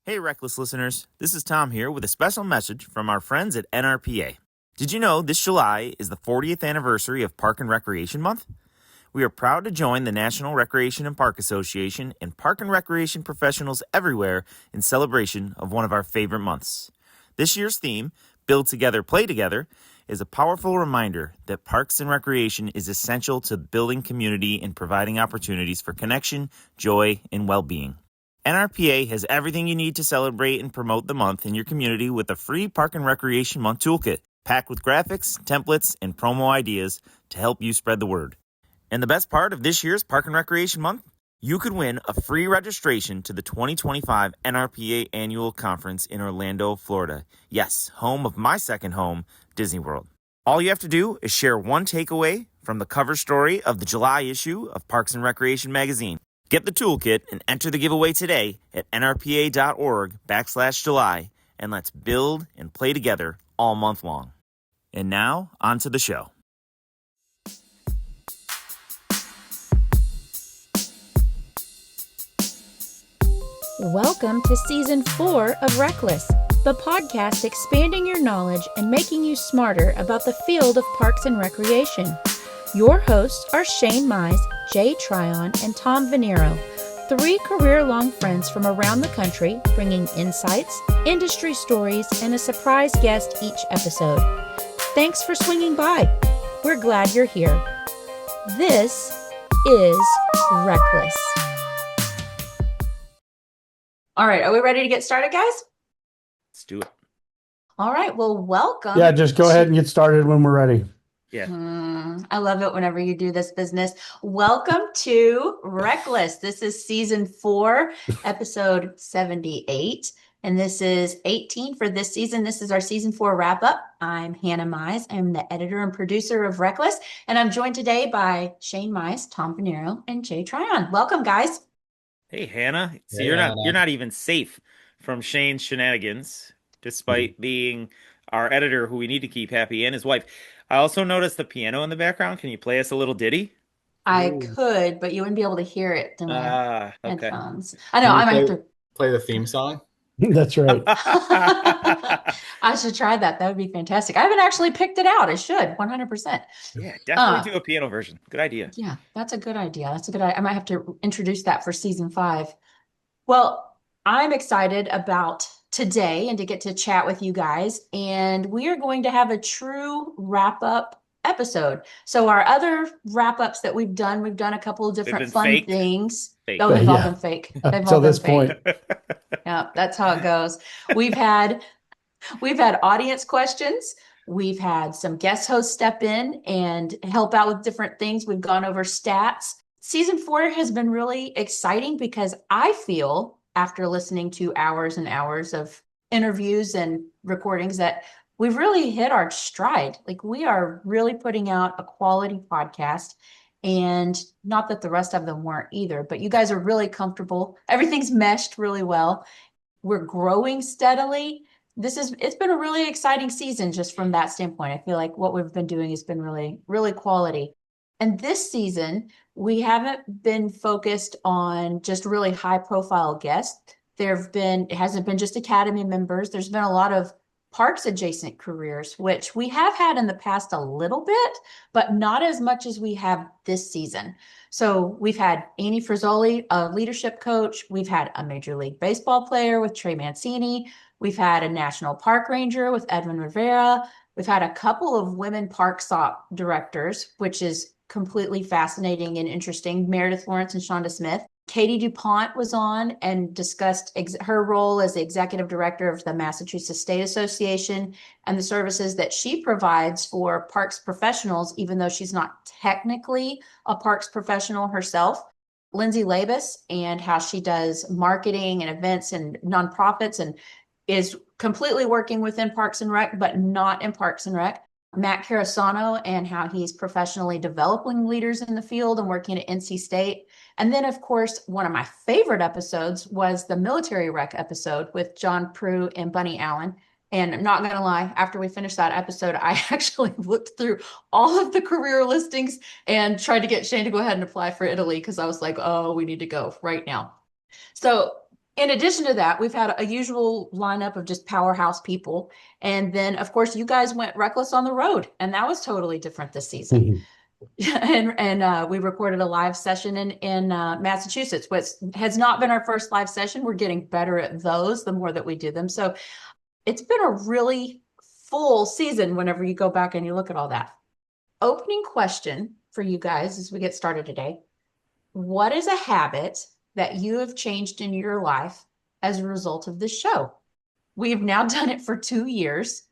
Hey, RecLess listeners. This is Tom here with a special message from our friends at NRPA. Did you know this July is the 40th anniversary of Park and Recreation Month? We are proud to join the National Recreation and Park Association and park and recreation professionals everywhere in celebration of one of our favorite months. This year's theme, Build Together, Play Together, is a powerful reminder that parks and recreation is essential to building community and providing opportunities for connection, joy, and well-being. NRPA has everything you need to celebrate and promote the month in your community with a free Park and Recreation Month toolkit, packed with graphics, templates, and promo ideas to help you spread the word. And the best part of this year's Park and Recreation Month? You could win a free registration to the 2025 NRPA Annual Conference in Orlando, Florida. Yes, home of my second home, Disney World. All you have to do is share one takeaway from the cover story of the July issue of Parks and Recreation magazine. Get the toolkit and enter the giveaway today at nrpa.org/July, and let's build and play together all month long. And now, on to the show. Welcome to Season 4 of RecLess, the podcast expanding your knowledge and making you smarter about the field of parks and recreation. Your hosts are Shane Mize, Jay Tryon, and Tom Venniro, three career-long friends from around the country, bringing insights, industry stories, and a surprise guest each episode. Thanks for swinging by. We're glad you're here. This is RecLess. All right, are we ready to get started, guys? Let's do it. All right, well, welcome. Yeah, just go ahead and get started when we're ready. Yeah. I love it whenever you do this business. Welcome to RecLess. This is Season 4, Episode 78, and this is 18 for this season. This is our Season 4 wrap-up. I'm Hannah Mize. I'm the editor and producer of RecLess, and I'm joined today by Shane Mize, Tom Venniro, and Jay Tryon. Welcome, guys. Hey, Hannah. So Hey, you're Hannah. not even safe from Shane's shenanigans, despite being our editor, who we need to keep happy, and his wife. I also noticed the piano in the background. Can you play us a little ditty? I Ooh. could, but you wouldn't be able to hear it through my Okay. headphones. I know, I might have to. Play the theme song. That's right. I should try that. That would be fantastic. I haven't actually picked it out. I should, 100%. Yeah, definitely do a piano version. Good idea. Yeah, that's a good idea. That's a good idea. I might have to introduce that for Season 5. Well, I'm excited about today and to get to chat with you guys. And we are going to have a true wrap-up episode. So our other wrap-ups that we've done a couple of different been fun faked. things. Fake. Oh, they've all Yeah. been fake. They've all Until been this fake. point. Yeah, that's how it goes. We've had audience questions. We've had some guest hosts step in and help out with different things. We've gone over stats. Season 4 has been really exciting because I feel, after listening to hours and hours of interviews and recordings, that we've really hit our stride. Like, we are really putting out a quality podcast. And not that the rest of them weren't either, but you guys are really comfortable. Everything's meshed really well. We're growing steadily. It's been a really exciting season just from that standpoint. I feel like what we've been doing has been really, really quality. And this season, we haven't been focused on just really high profile guests. It hasn't been just Academy members. There's been a lot of parks adjacent careers, which we have had in the past a little bit, but not as much as we have this season. So we've had Annie Frizzoli, a leadership coach. We've had a Major League Baseball player with Trey Mancini. We've had a National Park Ranger with Edwin Rivera. We've had a couple of women park SOP directors, which is completely fascinating and interesting. Meredith Lawrence and Shonda Smith. Katie DuPont was on and discussed her role as the executive director of the Massachusetts State Association and the services that she provides for parks professionals, even though she's not technically a parks professional herself. Lindsay Labus, and how she does marketing and events and nonprofits and is completely working within Parks and Rec, but not in Parks and Rec. Matt Carasano, and how he's professionally developing leaders in the field and working at NC State. And then, of course, one of my favorite episodes was the military rec episode with John Prue and Bunny Allen. And I'm not going to lie, after we finished that episode, I actually looked through all of the career listings and tried to get Shane to go ahead and apply for Italy, because I was like, oh, we need to go right now. So In addition to that, we've had a usual lineup of just powerhouse people. And then, of course, you guys went RecLess on the road, and that was totally different this season. And we recorded a live session in Massachusetts, which has not been our first live session. We're getting better at those the more that we do them. So it's been a really full season whenever you go back and you look at all that. Opening question for you guys as we get started today. What is a habit that you have changed in your life as a result of this show? We've now done it for 2 years.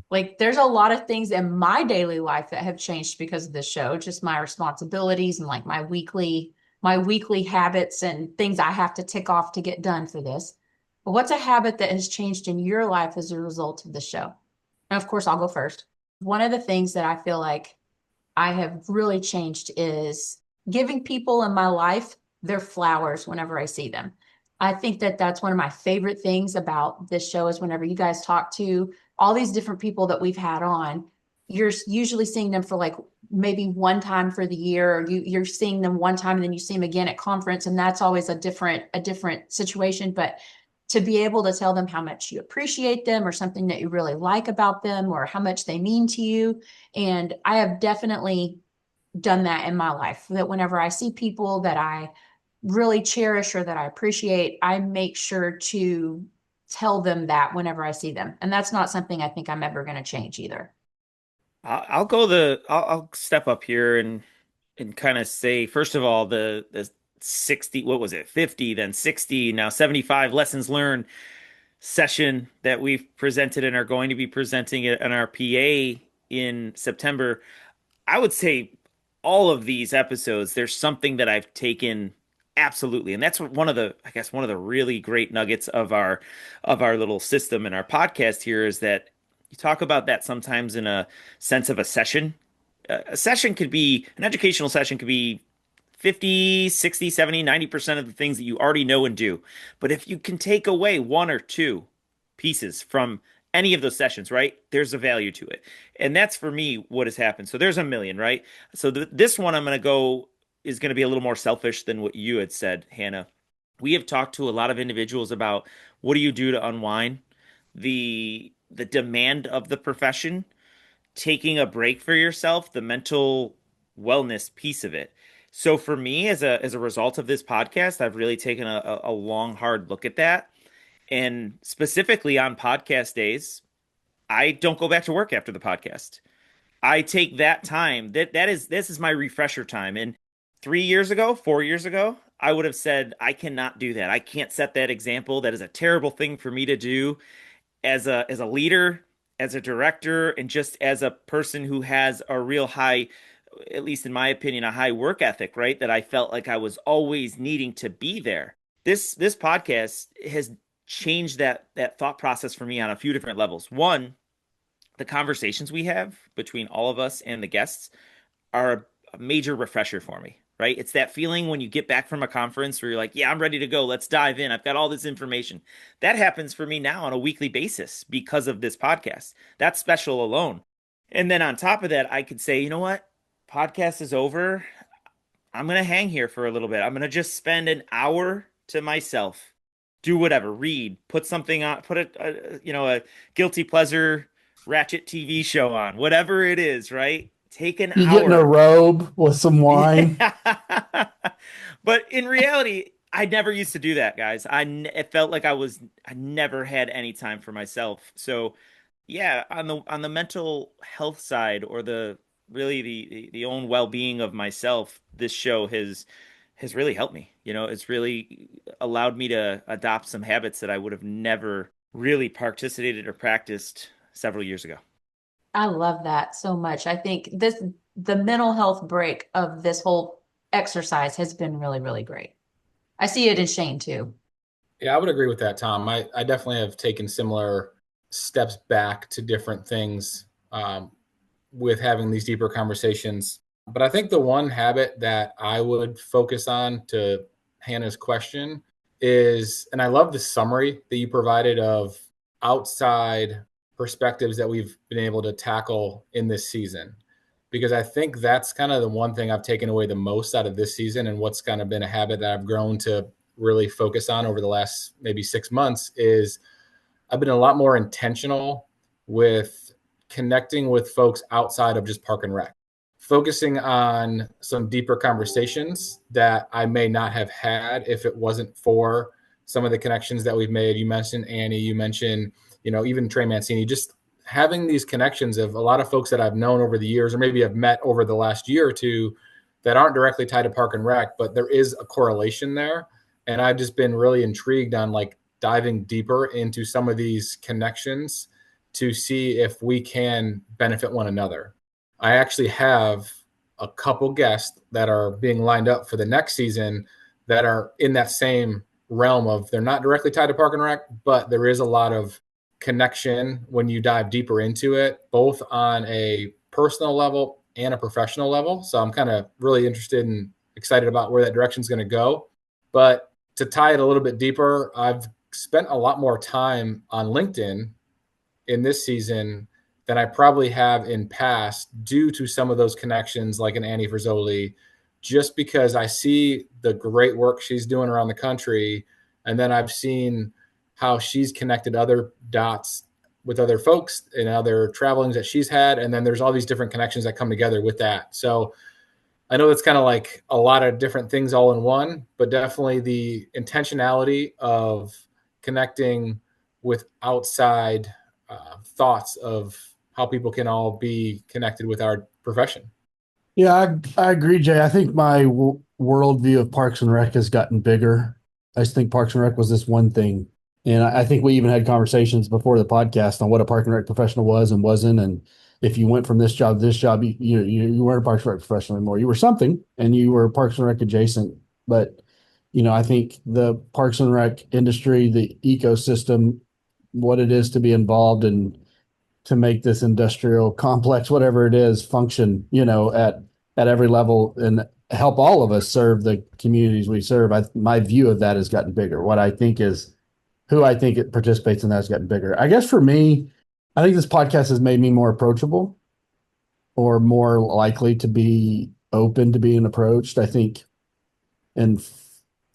Like there's a lot of things in my daily life that have changed because of this show, just my responsibilities and like my weekly habits and things I have to tick off to get done for this. But what's a habit that has changed in your life as a result of the show? And of course, I'll go first. One of the things that I feel like I have really changed is giving people in my life their flowers whenever I see them. I think that that's one of my favorite things about this show is whenever you guys talk to all these different people that we've had on, you're usually seeing them for like maybe one time for the year, or you're seeing them one time and then you see them again at conference, and that's always a different situation. But to be able to tell them how much you appreciate them or something that you really like about them or how much they mean to you. And I have definitely done that in my life, that whenever I see people that I really cherish or that I appreciate, I make sure to tell them that whenever I see them. And that's not something I think I'm ever going to change either. I'll step up here and kind of say, first of all, the 60, what was it, 50, then 60, now 75 lessons learned session that we've presented and are going to be presenting at NRPA in September. I would say all of these episodes, there's something that I've taken absolutely, and that's one of the, I guess, one of the really great nuggets of our little system and our podcast here is that you talk about that sometimes in a sense of a session. A session could be, an educational session could be 50, 60, 70, 90% of the things that you already know and do. But if you can take away one or two pieces from any of those sessions, right, there's a value to it. And that's for me what has happened. So there's a million, right? So this one I'm going to go is going to be a little more selfish than what you had said, Hannah. We have talked to a lot of individuals about what do you do to unwind the demand of the profession, taking a break for yourself, the mental wellness piece of it. So for me, as a result of this podcast, I've really taken a long, hard look at that. And specifically on podcast days, I don't go back to work after the podcast. I take that time. This is my refresher time. And 3 years ago, 4 years ago, I would have said, I cannot do that. I can't set that example. That is a terrible thing for me to do as a leader, as a director, and just as a person who has a real high, at least in my opinion, a high work ethic, right? That I felt like I was always needing to be there. This podcast has changed that thought process for me on a few different levels. One, the conversations we have between all of us and the guests are a major refresher for me, right? It's that feeling when you get back from a conference where you're like, yeah, I'm ready to go. Let's dive in. I've got all this information. That happens for me now on a weekly basis because of this podcast. That's special alone. And then on top of that, I could say, you know what? Podcast is over. I'm going to hang here for a little bit. I'm going to just spend an hour to myself. Do whatever, read, put something on, put a guilty pleasure Ratchet TV show on, whatever it is, right? Take an You hour. get in a robe with some wine. But in reality, I never used to do that, guys. It felt like I never had any time for myself. So yeah, on the mental health side, or the own well-being of myself, this show has really helped me. It's really allowed me to adopt some habits that I would have never really participated or practiced several years ago. I love that so much. I think the mental health break of this whole exercise has been really, really great. I see it in Shane too. Yeah, I would agree with that, Tom. I definitely have taken similar steps back to different things with having these deeper conversations. But I think the one habit that I would focus on, to Hannah's question, is, and I love the summary that you provided of outside perspectives that we've been able to tackle in this season, because I think that's kind of the one thing I've taken away the most out of this season, and what's kind of been a habit that I've grown to really focus on over the last maybe 6 months is I've been a lot more intentional with connecting with folks outside of just Park and Rec, focusing on some deeper conversations that I may not have had if it wasn't for some of the connections that we've made. You mentioned Annie, you mentioned, even Trey Mancini, just having these connections of a lot of folks that I've known over the years, or maybe I've met over the last year or two that aren't directly tied to Park and Rec, but there is a correlation there. And I've just been really intrigued on diving deeper into some of these connections to see if we can benefit one another. I actually have a couple guests that are being lined up for the next season that are in that same realm of they're not directly tied to Park and Rec, but there is a lot of connection when you dive deeper into it, both on a personal level and a professional level. So I'm kind of really interested and excited about where that direction is going to go. But to tie it a little bit deeper, I've spent a lot more time on LinkedIn in this season than I probably have in past due to some of those connections like an Annie Verzoli, just because I see the great work she's doing around the country. And then I've seen how she's connected other dots with other folks and other travelings that she's had. And then there's all these different connections that come together with that. So I know that's kind of like a lot of different things all in one, but definitely the intentionality of connecting with outside thoughts of how people can all be connected with our profession. Yeah, I agree, Jay. I think my worldview of Parks and Rec has gotten bigger. I just think Parks and Rec was this one thing. And I think we even had conversations before the podcast on what a Park and Rec professional was and wasn't. And if you went from this job to this job, you weren't a Parks and Rec professional anymore. You were something, and you were Parks and Rec adjacent. But, I think the Parks and Rec industry, the ecosystem, what it is to be involved and to make this industrial complex, whatever it is, function, at every level and help all of us serve the communities we serve. My view of that has gotten bigger. Who I think it participates in that has gotten bigger. I guess for me, I think this podcast has made me more approachable or more likely to be open to being approached. I think in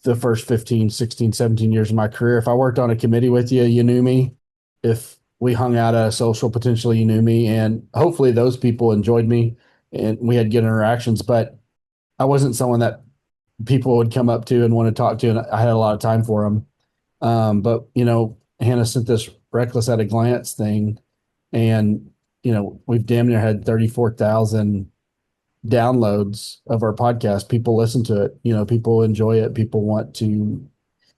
the first 15, 16, 17 years of my career, if I worked on a committee with you, you knew me. If we hung out at a social, potentially you knew me, and hopefully those people enjoyed me and we had good interactions, but I wasn't someone that people would come up to and want to talk to, and I had a lot of time for them. But Hannah sent this RecLess at a glance thing, and we've damn near had 34,000 downloads of our podcast. People listen to it, people enjoy it, people want to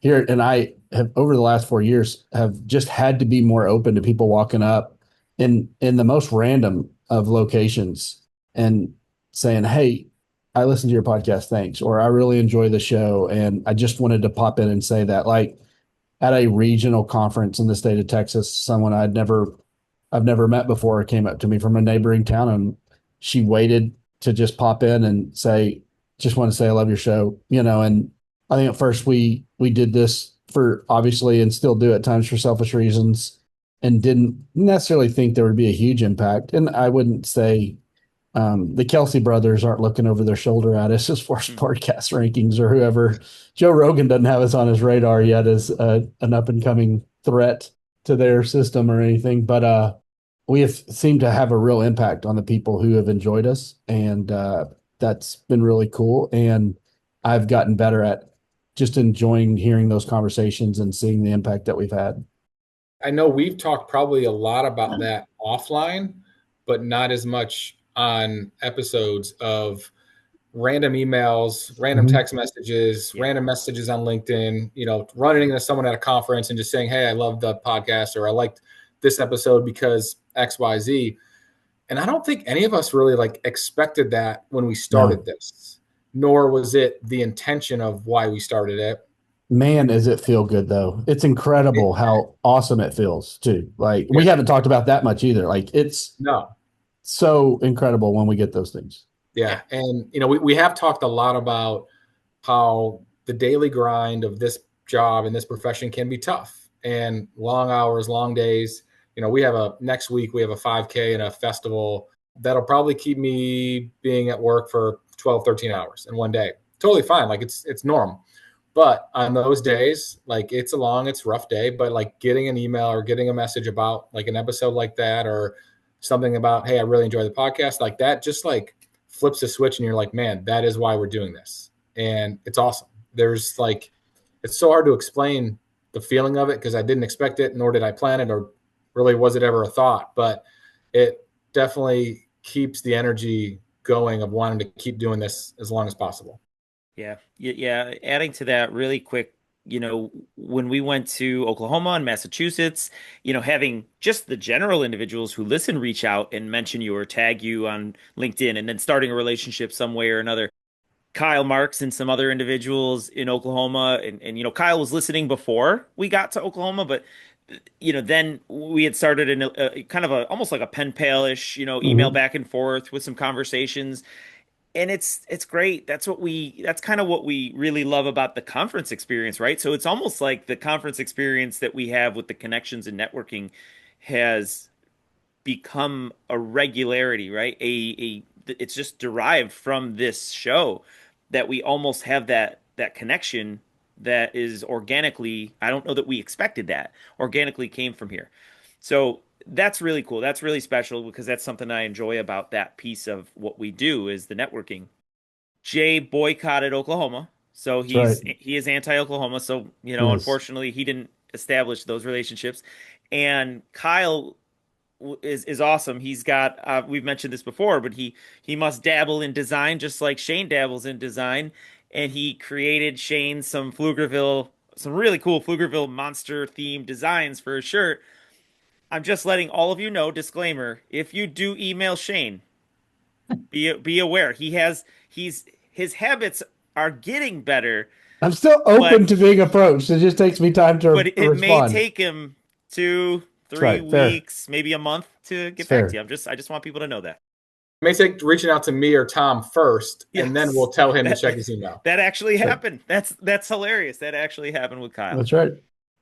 hear it. And I have, over the last 4 years, have just had to be more open to people walking up in the most random of locations and saying, "Hey, I listened to your podcast, thanks," or "I really enjoy the show and I just wanted to pop in and say that." Like at a regional conference in the state of Texas, someone I've never met before came up to me from a neighboring town, and she waited to just pop in and say, "Just want to say I love your show." And I think at first we did this for, obviously, and still do at times for selfish reasons, and didn't necessarily think there would be a huge impact. And I wouldn't say the Kelsey brothers aren't looking over their shoulder at us as far as podcast rankings or whoever. Joe Rogan doesn't have us on his radar yet as an up and coming threat to their system or anything. But we have seemed to have a real impact on the people who have enjoyed us. And that's been really cool. And I've gotten better at just enjoying hearing those conversations and seeing the impact that we've had. I know we've talked probably a lot about that offline, but not as much on episodes of random emails, random text messages, random messages on LinkedIn, running into someone at a conference and just saying, "Hey, I love the podcast," or "I liked this episode because XYZ." And I don't think any of us really expected that when we started this, nor was it the intention of why we started it. Man, does it feel good though. It's incredible how awesome it feels too. We haven't talked about that much either. It's so incredible when we get those things. Yeah. And, we have talked a lot about how the daily grind of this job and this profession can be tough, and long hours, long days. Next week we have a 5K and a festival that'll probably keep me being at work for 12, 13 hours in one day. Totally fine. It's normal. But on those days, like it's it's rough day, but like getting an email or getting a message about like an episode like that, or something about, hey, I really enjoy the podcast, like that just like flips a switch and you're like, man, that is why we're doing this. And it's awesome. There's like, it's so hard to explain the feeling of it because I didn't expect it, nor did I plan it, or really was it ever a thought, but it definitely keeps the energy going of wanting to keep doing this as long as possible. Yeah. Yeah. Adding to that really quick, when we went to Oklahoma and Massachusetts, having just the general individuals who listen reach out and mention you or tag you on LinkedIn and then starting a relationship some way or another. Kyle Marks and some other individuals in Oklahoma. And Kyle was listening before we got to Oklahoma, but then we had started a kind of almost like a pen pal-ish, email Mhm. back and forth with some conversations. And it's great. That's kind of what we really love about the conference experience, right? So it's almost like the conference experience that we have with the connections and networking has become a regularity, right? It's just derived from this show that we almost have that connection that is organically, I don't know that we expected that, organically came from here. So that's really cool. That's really special because that's something I enjoy about that piece of what we do is the networking. Jay boycotted Oklahoma, so That's right. he is anti-Oklahoma. So Yes. unfortunately, he didn't establish those relationships. And Kyle is awesome. He's got we've mentioned this before, but he must dabble in design just like Shane dabbles in design, and he created Shane some really cool Pflugerville monster themed designs for a shirt. I'm just letting all of you know, disclaimer, if you do email Shane, be aware. His habits are getting better, I'm still but open to being approached. It just takes me time to it may respond. take him two, That's three right. Fair. weeks, maybe a month to It's get back to fair. you. I just want people to know that. It may take reaching out to me or Tom first, and then Yes. we'll tell him to That check his email. that actually That's right. happened. That's hilarious. That actually happened with Kyle. That's right.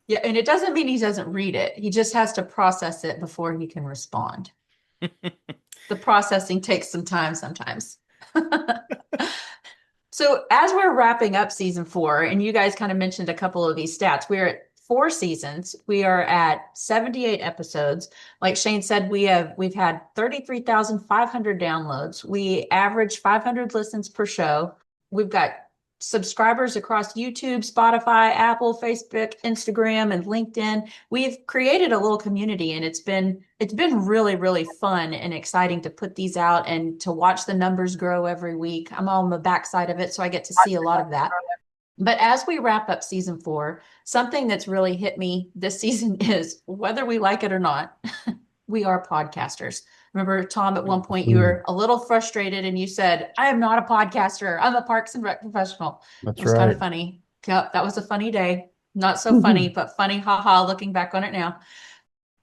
Yeah, and it doesn't mean he doesn't read it. He just has to process it before he can respond. The processing takes some time sometimes. So as we're wrapping up season 4, and you guys kind of mentioned a couple of these stats, we're at 4 seasons. We are at 78 episodes. Like Shane said, we've had 33,500 downloads. We average 500 listens per show. We've got subscribers across YouTube, Spotify, Apple, Facebook, Instagram, and LinkedIn. We've created a little community, and it's been really, really fun and exciting to put these out and to watch the numbers grow every week. I'm on the backside of it, so I get to see a lot of that. But as we wrap up season 4, something that's really hit me this season is whether we like it or not, we are podcasters. Remember, Tom, at one point you were a little frustrated and you said, I am not a podcaster. I'm a Parks and Rec professional. That's It was kind right. of funny. Yep, that was a funny day. Not so funny, but funny, haha, looking back on it now.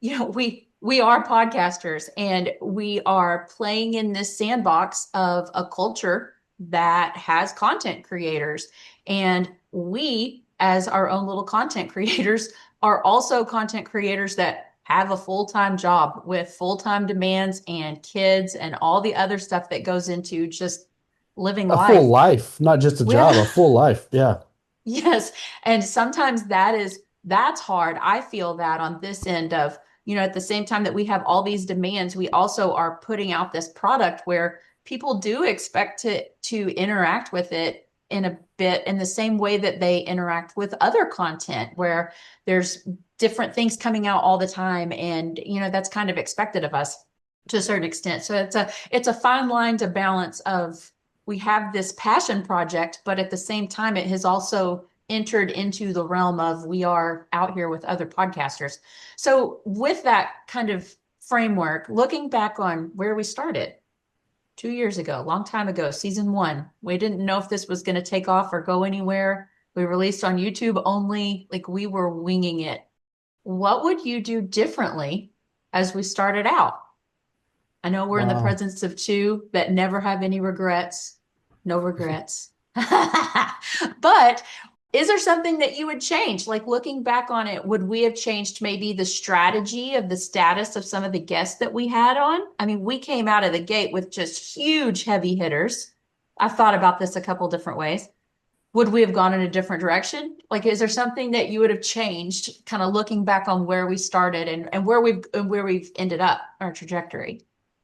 We are podcasters, and we are playing in this sandbox of a culture that has content creators. And we, as our own little content creators, are also content creators that have a full-time job with full-time demands and kids and all the other stuff that goes into just living A full life. life, not just a job, a full life. Yeah. Yes. And sometimes that's hard. I feel that on this end of, at the same time that we have all these demands, we also are putting out this product where people do expect to interact with it in a bit in the same way that they interact with other content, where there's different things coming out all the time. And, that's kind of expected of us to a certain extent. So it's a fine line to balance of, we have this passion project, but at the same time, it has also entered into the realm of, we are out here with other podcasters. So with that kind of framework, looking back on where we started 2 years ago, a long time ago, season 1, we didn't know if this was going to take off or go anywhere. We released on YouTube only, like we were winging it. What would you do differently as we started out? I know we're in the Wow. presence of 2 that never have any regrets. No regrets. But is there something that you would change? Like, looking back on it, would we have changed maybe the strategy of the status of some of the guests that we had on? I mean, we came out of the gate with just huge heavy hitters. I've thought about this a couple different ways. Would we have gone in a different direction? Like, is there something that you would have changed, kind of looking back on where we started and where we've ended up, our trajectory?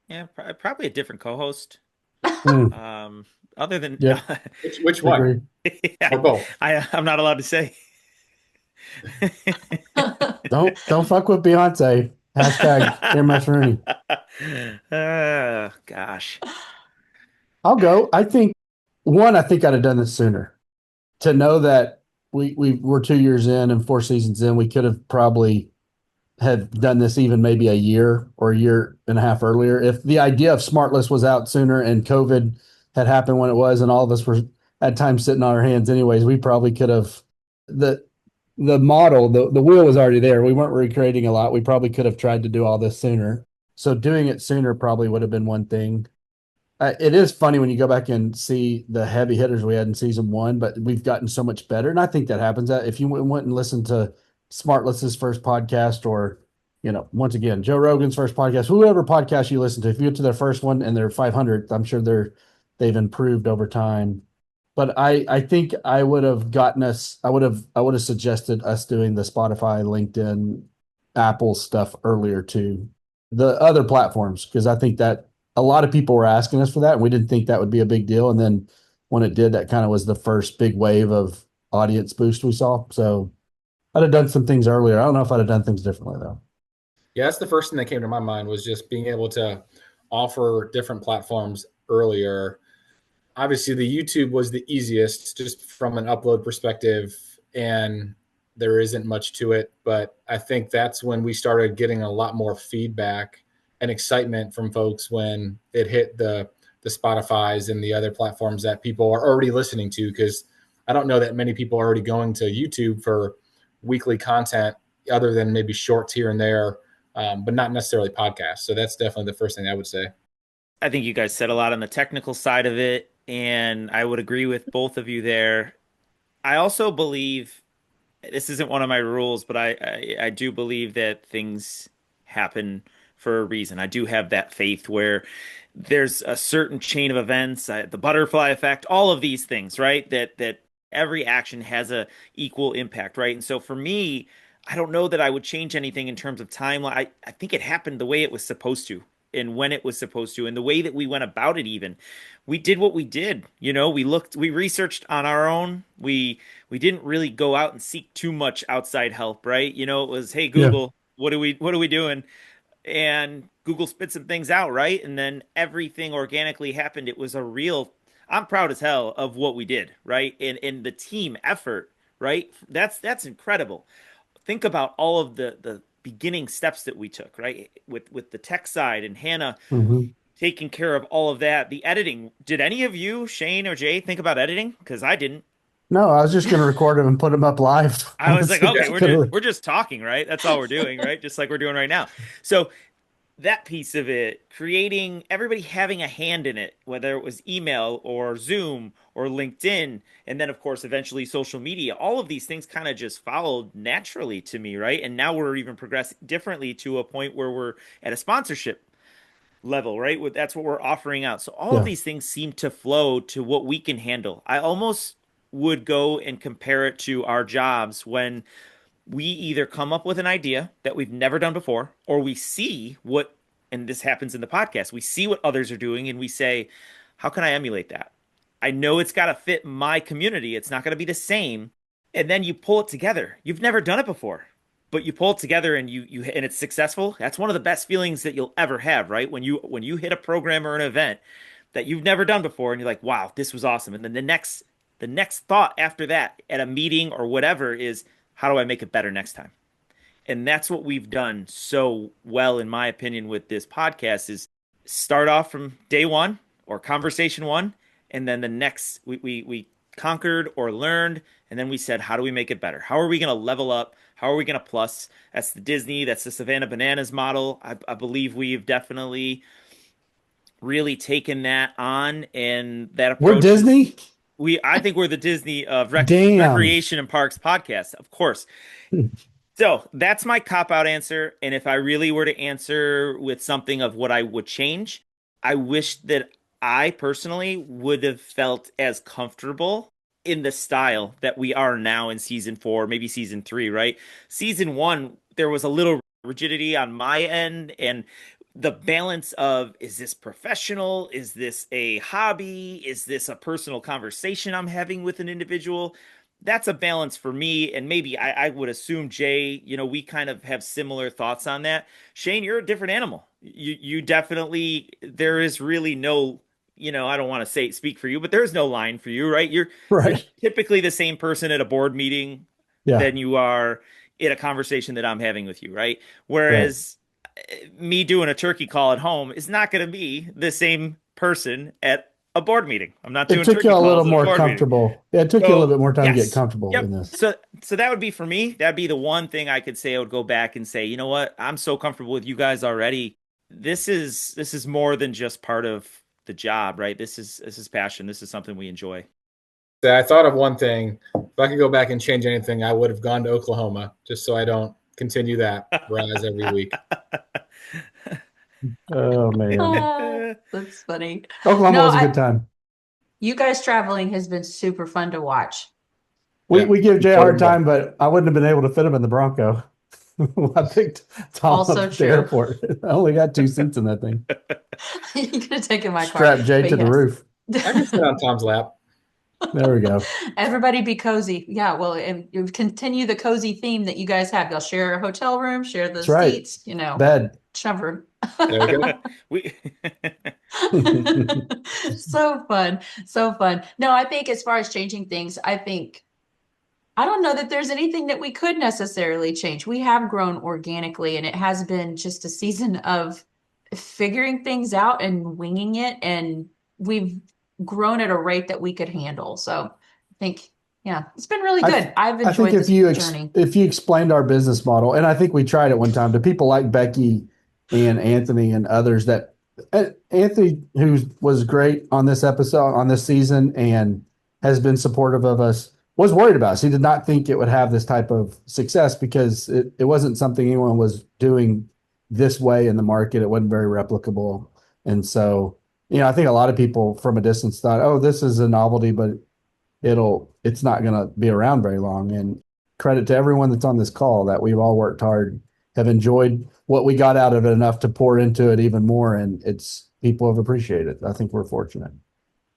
Yeah, probably a different co-host. Hmm. Um, other than no, Yep. Which one? Agree. yeah, Or both? I'm not allowed to say. Don't fuck with Beyonce. Hashtag Earmuffs Rooney. Gosh. I'll go. I think I'd have done this sooner. To know that we were 2 years in and 4 seasons in, we could have probably had done this even maybe a year or a year and a half earlier. If the idea of SmartList was out sooner and COVID had happened when it was, and all of us were at times sitting on our hands anyways, we probably could have the model, the wheel was already there. We weren't recreating a lot. We probably could have tried to do all this sooner. So doing it sooner probably would have been one thing. It is funny when you go back and see the heavy hitters we had in season one, but we've gotten so much better. And I think that happens. If you went and listened to Smartless's first podcast, or, once again, Joe Rogan's first podcast, whoever podcast you listen to, if you get to their first one and they're 500, I'm sure they've improved over time. But I think I would have gotten us, I would have suggested us doing the Spotify, LinkedIn, Apple stuff earlier too. The other platforms, because I think that a lot of people were asking us for that, and we didn't think that would be a big deal. And then when it did, that kind of was the first big wave of audience boost we saw. So I'd have done some things earlier. I don't know if I'd have done things differently though. Yeah, that's the first thing that came to my mind, was just being able to offer different platforms earlier. Obviously, the YouTube was the easiest just from an upload perspective, and there isn't much to it. But I think that's when we started getting a lot more feedback and excitement from folks when it hit the Spotify's and the other platforms that people are already listening to. Because I don't know that many people are already going to YouTube for weekly content, other than maybe shorts here and there, but not necessarily podcasts. So that's definitely the first thing I would say. I think you guys said a lot on the technical side of it, and I would agree with both of you there. I also believe this isn't one of my rules, but I do believe that things happen for a reason. I do have that faith where there's a certain chain of events, the butterfly effect, all of these things, right? That every action has a equal impact, right? And so for me, I don't know that I would change anything in terms of timeline. I think it happened the way it was supposed to and when it was supposed to and the way that we went about it even. We did what we did. We researched on our own. We didn't really go out and seek too much outside help, right? It was, hey Yeah. Google, what are we doing? And Google spit some things out, right? And then everything organically happened. It was I'm proud as hell of what we did, right? And the team effort, right? That's incredible. Think about all of the beginning steps that we took, right? With the tech side and Hannah Mm-hmm. taking care of all of that. The editing. Did any of you, Shane or Jay, think about editing? Because I didn't. No, I was just going to record them and put them up live. I was like, Honestly, okay, just could've- we're just talking, right? That's all we're doing, right? Just like we're doing right now. So that piece of it, creating everybody having a hand in it, whether it was email or Zoom or LinkedIn, and then of course eventually social media, all of these things kind of just followed naturally to me, right? And now we're even progressing differently to a point where we're at a sponsorship level, right? That's what we're offering out. So all of yeah. these things seem to flow to what we can handle. I almost would go and compare it to our jobs when we either come up with an idea that we've never done before, or we see what, and this happens in the podcast, we see what others are doing and we say, how can I emulate that? I know it's got to fit my community. It's not going to be the same. And then you pull it together. You've never done it before, but you pull it together and and it's successful. That's one of the best feelings that you'll ever have, right? When you hit a program or an event that you've never done before and you're like, wow, this was awesome. And then the next thought after that at a meeting or whatever is, how do I make it better next time? And that's what we've done so well, in my opinion, with this podcast is start off from day one or conversation one. And then the next we conquered or learned. And then we said, how do we make it better? How are we going to level up? How are we going to plus? That's the Disney, that's the Savannah Bananas model. I believe we've definitely really taken that on, and that We're approach is Disney? I think we're the Disney of Damn. recreation and parks podcast, of course. So that's my cop out answer. And if I really were to answer with something of what I would change, I wish that I personally would have felt as comfortable in the style that we are now in season 4, maybe season 3, right? Season 1, there was a little rigidity on my end, and the balance of, is this professional? Is this a hobby? Is this a personal conversation I'm having with an individual? That's a balance for me. And maybe I would assume, Jay, we kind of have similar thoughts on that. Shane, you're a different animal. You definitely, there is really no, I don't want to say speak for you, but there's no line for you, right? You're Right. typically the same person at a board meeting Yeah. than you are in a conversation that I'm having with you, right? Right. Whereas me doing a turkey call at home is not going to be the same person at a board meeting. I'm not It doing took you turkey a little calls at a more board meeting. comfortable. Yeah, it took you a little So, bit more time to get yes. comfortable in Yep. this. So that would be for me. That'd be the one thing I could say. I would go back and say, you know what? I'm so comfortable with you guys already. This is more than just part of the job, right? This is passion. This is something we enjoy. I thought of one thing. If I could go back and change anything, I would have gone to Oklahoma just so I don't continue that rise every week. Oh man. That's funny. Oklahoma No, was a good time. you guys traveling has been super fun to watch. We Yeah. we give Jay a hard time, but I wouldn't have been able to fit him in the Bronco. I picked Tom Also up at the true. airport. I only got 2 seats in that thing. You could have taken my car. Strapped Jay but to the yes. roof. I can sit on Tom's lap. There we go. Everybody be cozy. Yeah, well, and you continue the cozy theme that you guys have. Y'all share a hotel room, share the That's right. seats, Bed. cover. There we go. We So fun. So fun. No, I think as far as changing things, I don't know that there's anything that we could necessarily change. We have grown organically, and it has been just a season of figuring things out and winging it. And we've grown at a rate that we could handle. So I think, yeah, it's been really good. I've I think enjoyed this journey. if you explained our business model, and I think we tried it one time to people like Becky and Anthony and others that Anthony, who was great on this episode, on this season, and has been supportive of us, was worried about us. He did not think it would have this type of success because it wasn't something anyone was doing this way in the market. It wasn't very replicable. And so, I think a lot of people from a distance thought, oh, this is a novelty, but it's not going to be around very long. And credit to everyone that's on this call that we've all worked hard, have enjoyed what we got out of it enough to pour into it even more. And people have appreciated it. I think we're fortunate.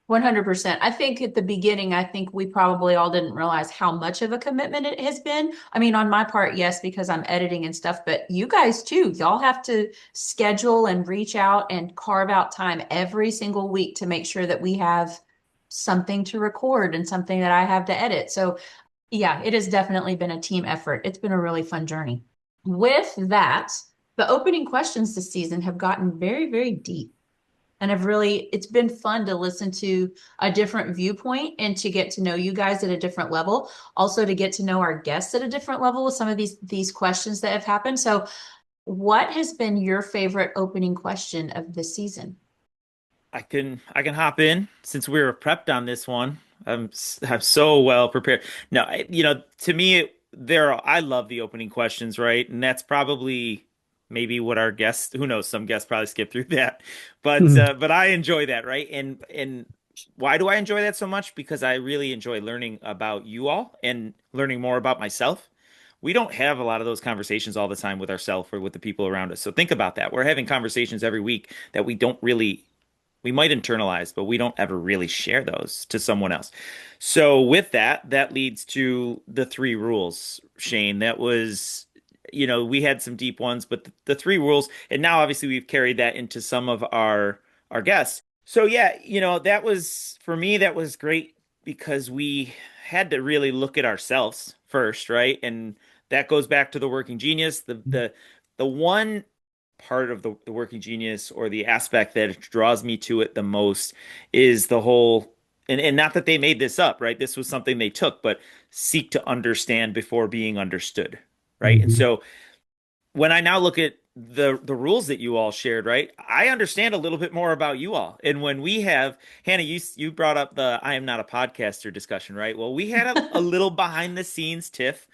100%. I think at the beginning, we probably all didn't realize how much of a commitment it has been. I mean, on my part, yes, because I'm editing and stuff, but you guys too, y'all have to schedule and reach out and carve out time every single week to make sure that we have something to record and something that I have to edit. So yeah, it has definitely been a team effort. It's been a really fun journey. With that, the opening questions this season have gotten very, very deep. And it's been fun to listen to a different viewpoint and to get to know you guys at a different level. Also to get to know our guests at a different level with some of these questions that have happened. So what has been your favorite opening question of this season? I can hop in since we were prepped on this one. I'm so well prepared. No, to me, I love the opening questions, right? And that's probably maybe what our guests, who knows, some guests probably skip through that, but I enjoy that, right? And why do I enjoy that so much? Because I really enjoy learning about you all and learning more about myself. We don't have a lot of those conversations all the time with ourselves or with the people around us. So think about that. We're having conversations every week that we might internalize, but we don't ever really share those to someone else. So with that leads to the 3 rules, Shane. That was, we had some deep ones, but the 3 rules, and now obviously we've carried that into some of our guests. So yeah, that was, for me, that was great because we had to really look at ourselves first, right? And that goes back to the working genius. The one part of the working genius, or the aspect that draws me to it the most, is the whole, and not that they made this up, right? This was something they took, but seek to understand before being understood, right? Mm-hmm. And so when I now look at the rules that you all shared, right, I understand a little bit more about you all. And when we have, Hannah, you brought up the I am not a podcaster discussion, right? Well, we had a little behind the scenes tiff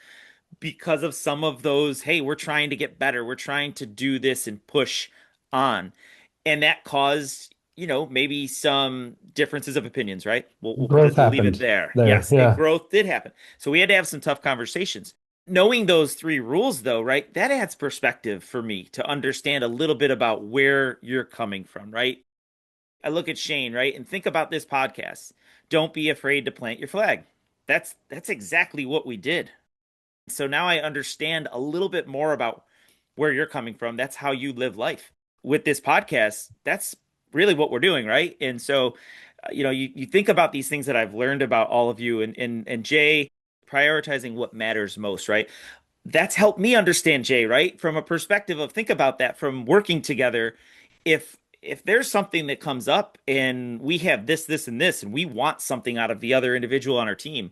because of some of those, hey, we're trying to get better, we're trying to do this and push on. And that caused maybe some differences of opinions, right? Growth We'll leave it happened there. there. Yes, Yeah. growth did happen. So we had to have some tough conversations. Knowing those three rules, though, right? That adds perspective for me to understand a little bit about where you're coming from, right? I look at Shane, right, and think about this podcast. Don't be afraid to plant your flag. That's exactly what we did. So now I understand a little bit more about where you're coming from. That's how you live life. With this podcast, that's really what we're doing, right? And so, you think about these things that I've learned about all of you and Jay prioritizing what matters most, right? That's helped me understand Jay, right? From a perspective of think about that from working together. If there's something that comes up and we have this, and this, and we want something out of the other individual on our team,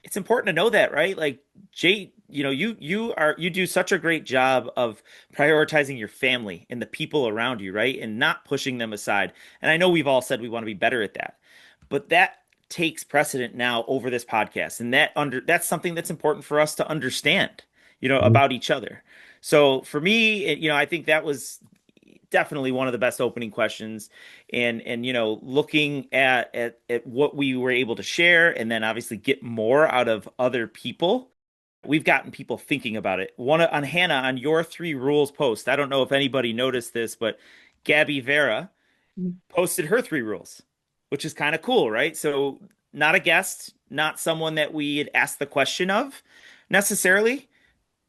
it's important to know that, right? Like Jay, you do such a great job of prioritizing your family and the people around you, right? And not pushing them aside. And I know we've all said we want to be better at that. But that takes precedent now over this podcast. And that's something that's important for us to understand, Mhm. about each other. So for me, I think that was definitely one of the best opening questions, and looking at what we were able to share and then obviously get more out of other people. We've gotten people thinking about it. One on Hannah, on your three rules post, I don't know if anybody noticed this, but Gabby Vera posted her three rules, which is kind of cool, right? So not a guest, not someone that we had asked the question of necessarily,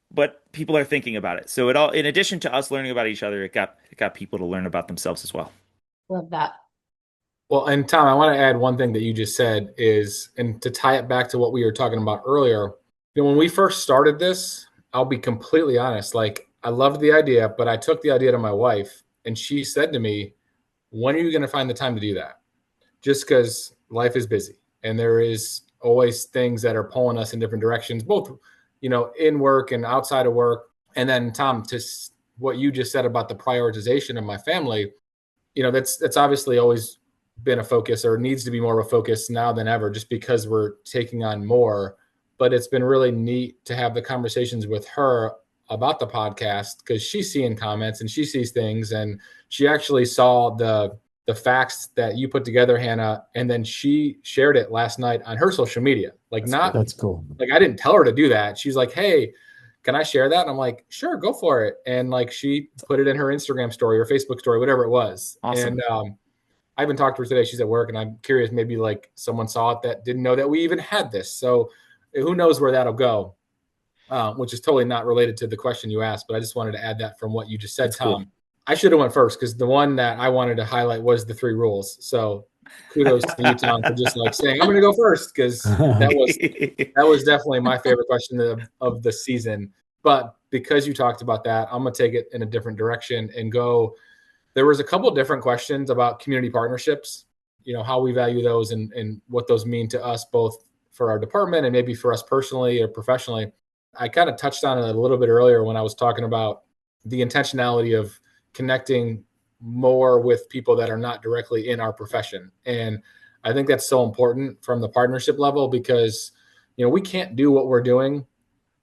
but people are thinking about it. So in addition to us learning about each other, it got people to learn about themselves as well. Love that. Well, and Tom, I want to add one thing that you just said is, and to tie it back to what we were talking about earlier, when we first started this, I'll be completely honest, like I loved the idea, but I took the idea to my wife and she said to me, when are you going to find the time to do that? Just because life is busy and there is always things that are pulling us in different directions, both, in work and outside of work. And then Tom, to what you just said about the prioritization of my family, that's obviously always been a focus, or needs to be more of a focus now than ever, just because we're taking on more. But it's been really neat to have the conversations with her about the podcast, because she's seeing comments and she sees things, and she actually saw the facts that you put together, Hannah, and then she shared it last night on her social media. That's cool. Like I didn't tell her to do that. She's like, "Hey, can I share that?" And I'm like, "Sure, go for it." And like she put it in her Instagram story or Facebook story, whatever it was. Awesome. And I haven't talked to her today. She's at work, and I'm curious, maybe like someone saw it that didn't know that we even had this. So who knows where that'll go, which is totally not related to the question you asked, but I just wanted to add that from what you just said, That's Tom. cool. I should have went first, because the one that I wanted to highlight was the three rules. So kudos to you, Tom, for just like saying, I'm going to go first, because that was definitely my favorite question of the season. But because you talked about that, I'm going to take it in a different direction and go. There was a couple of different questions about community partnerships, how we value those and what those mean to us, both for our department and maybe for us personally or professionally. I kind of touched on it a little bit earlier when I was talking about the intentionality of connecting more with people that are not directly in our profession. And I think that's so important from the partnership level, because, we can't do what we're doing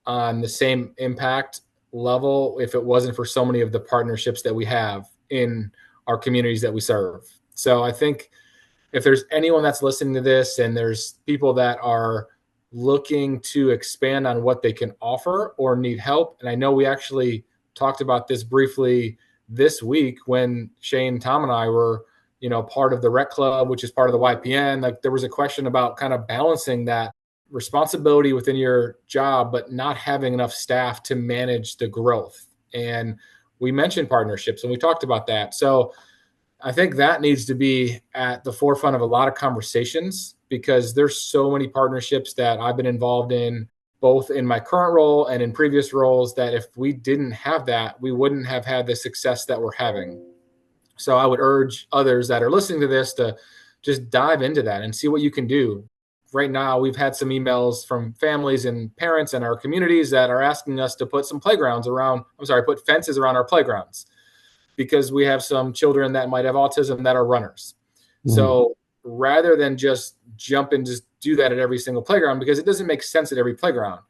on the same impact level if it wasn't for so many of the partnerships that we have in our communities that we serve. So I think if there's anyone that's listening to this and there's people that are looking to expand on what they can offer or need help, and I know we actually talked about this briefly this week when Shane, Tom, and I were, part of the Rec Club, which is part of the YPN. Like there was a question about kind of balancing that responsibility within your job, but not having enough staff to manage the growth. And we mentioned partnerships and we talked about that. So I think that needs to be at the forefront of a lot of conversations, because there's so many partnerships that I've been involved in, both in my current role and in previous roles, that if we didn't have that, we wouldn't have had the success that we're having. So I would urge others that are listening to this to just dive into that and see what you can do. Right now, we've had some emails from families and parents in our communities that are asking us to put put fences around our playgrounds, because we have some children that might have autism that are runners. Mhm. So rather than just jump and just do that at every single playground, because it doesn't make sense at every playground,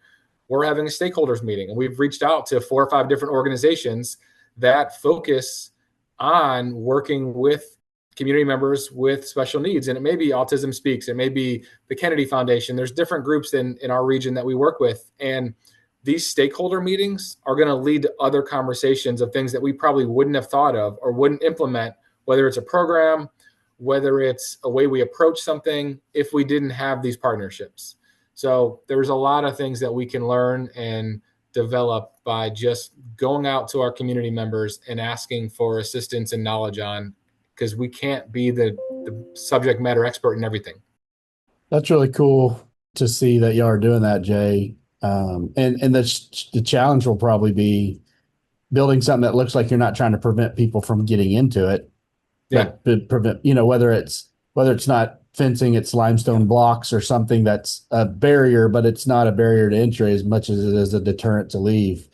we're having a stakeholders meeting, and we've reached out to 4 or 5 different organizations that focus on working with community members with special needs. And it may be Autism Speaks, it may be the Kennedy Foundation. There's different groups in our region that we work with. And these stakeholder meetings are going to lead to other conversations of things that we probably wouldn't have thought of or wouldn't implement, whether it's a program, whether it's a way we approach something, if we didn't have these partnerships. So there's a lot of things that we can learn and develop by just going out to our community members and asking for assistance and knowledge on, because we can't be the subject matter expert in everything. That's really cool to see that y'all are doing that, Jay. And the challenge will probably be building something that looks like you're not trying to prevent people from getting into it. Yeah. But prevent, whether it's not fencing, it's limestone blocks or something that's a barrier, but it's not a barrier to entry as much as it is a deterrent to leave.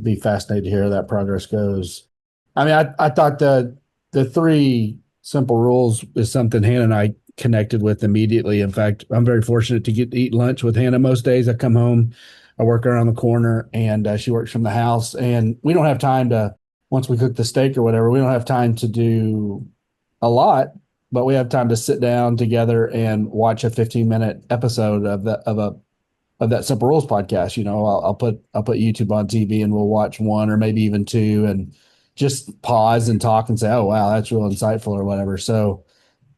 Be fascinated to hear how that progress goes. I mean, I thought the 3 simple rules is something Hannah and I connected with immediately. In fact, I'm very fortunate to get to eat lunch with Hannah most days. I come home, I work around the corner, and she works from the house. And we don't have time to, once we cook the steak or whatever, we don't have time to do a lot, but we have time to sit down together and watch a 15-minute episode of that Simple Rules podcast. I'll put YouTube on TV and we'll watch 1 or maybe even 2 and just pause and talk and say, oh, wow, that's real insightful or whatever. So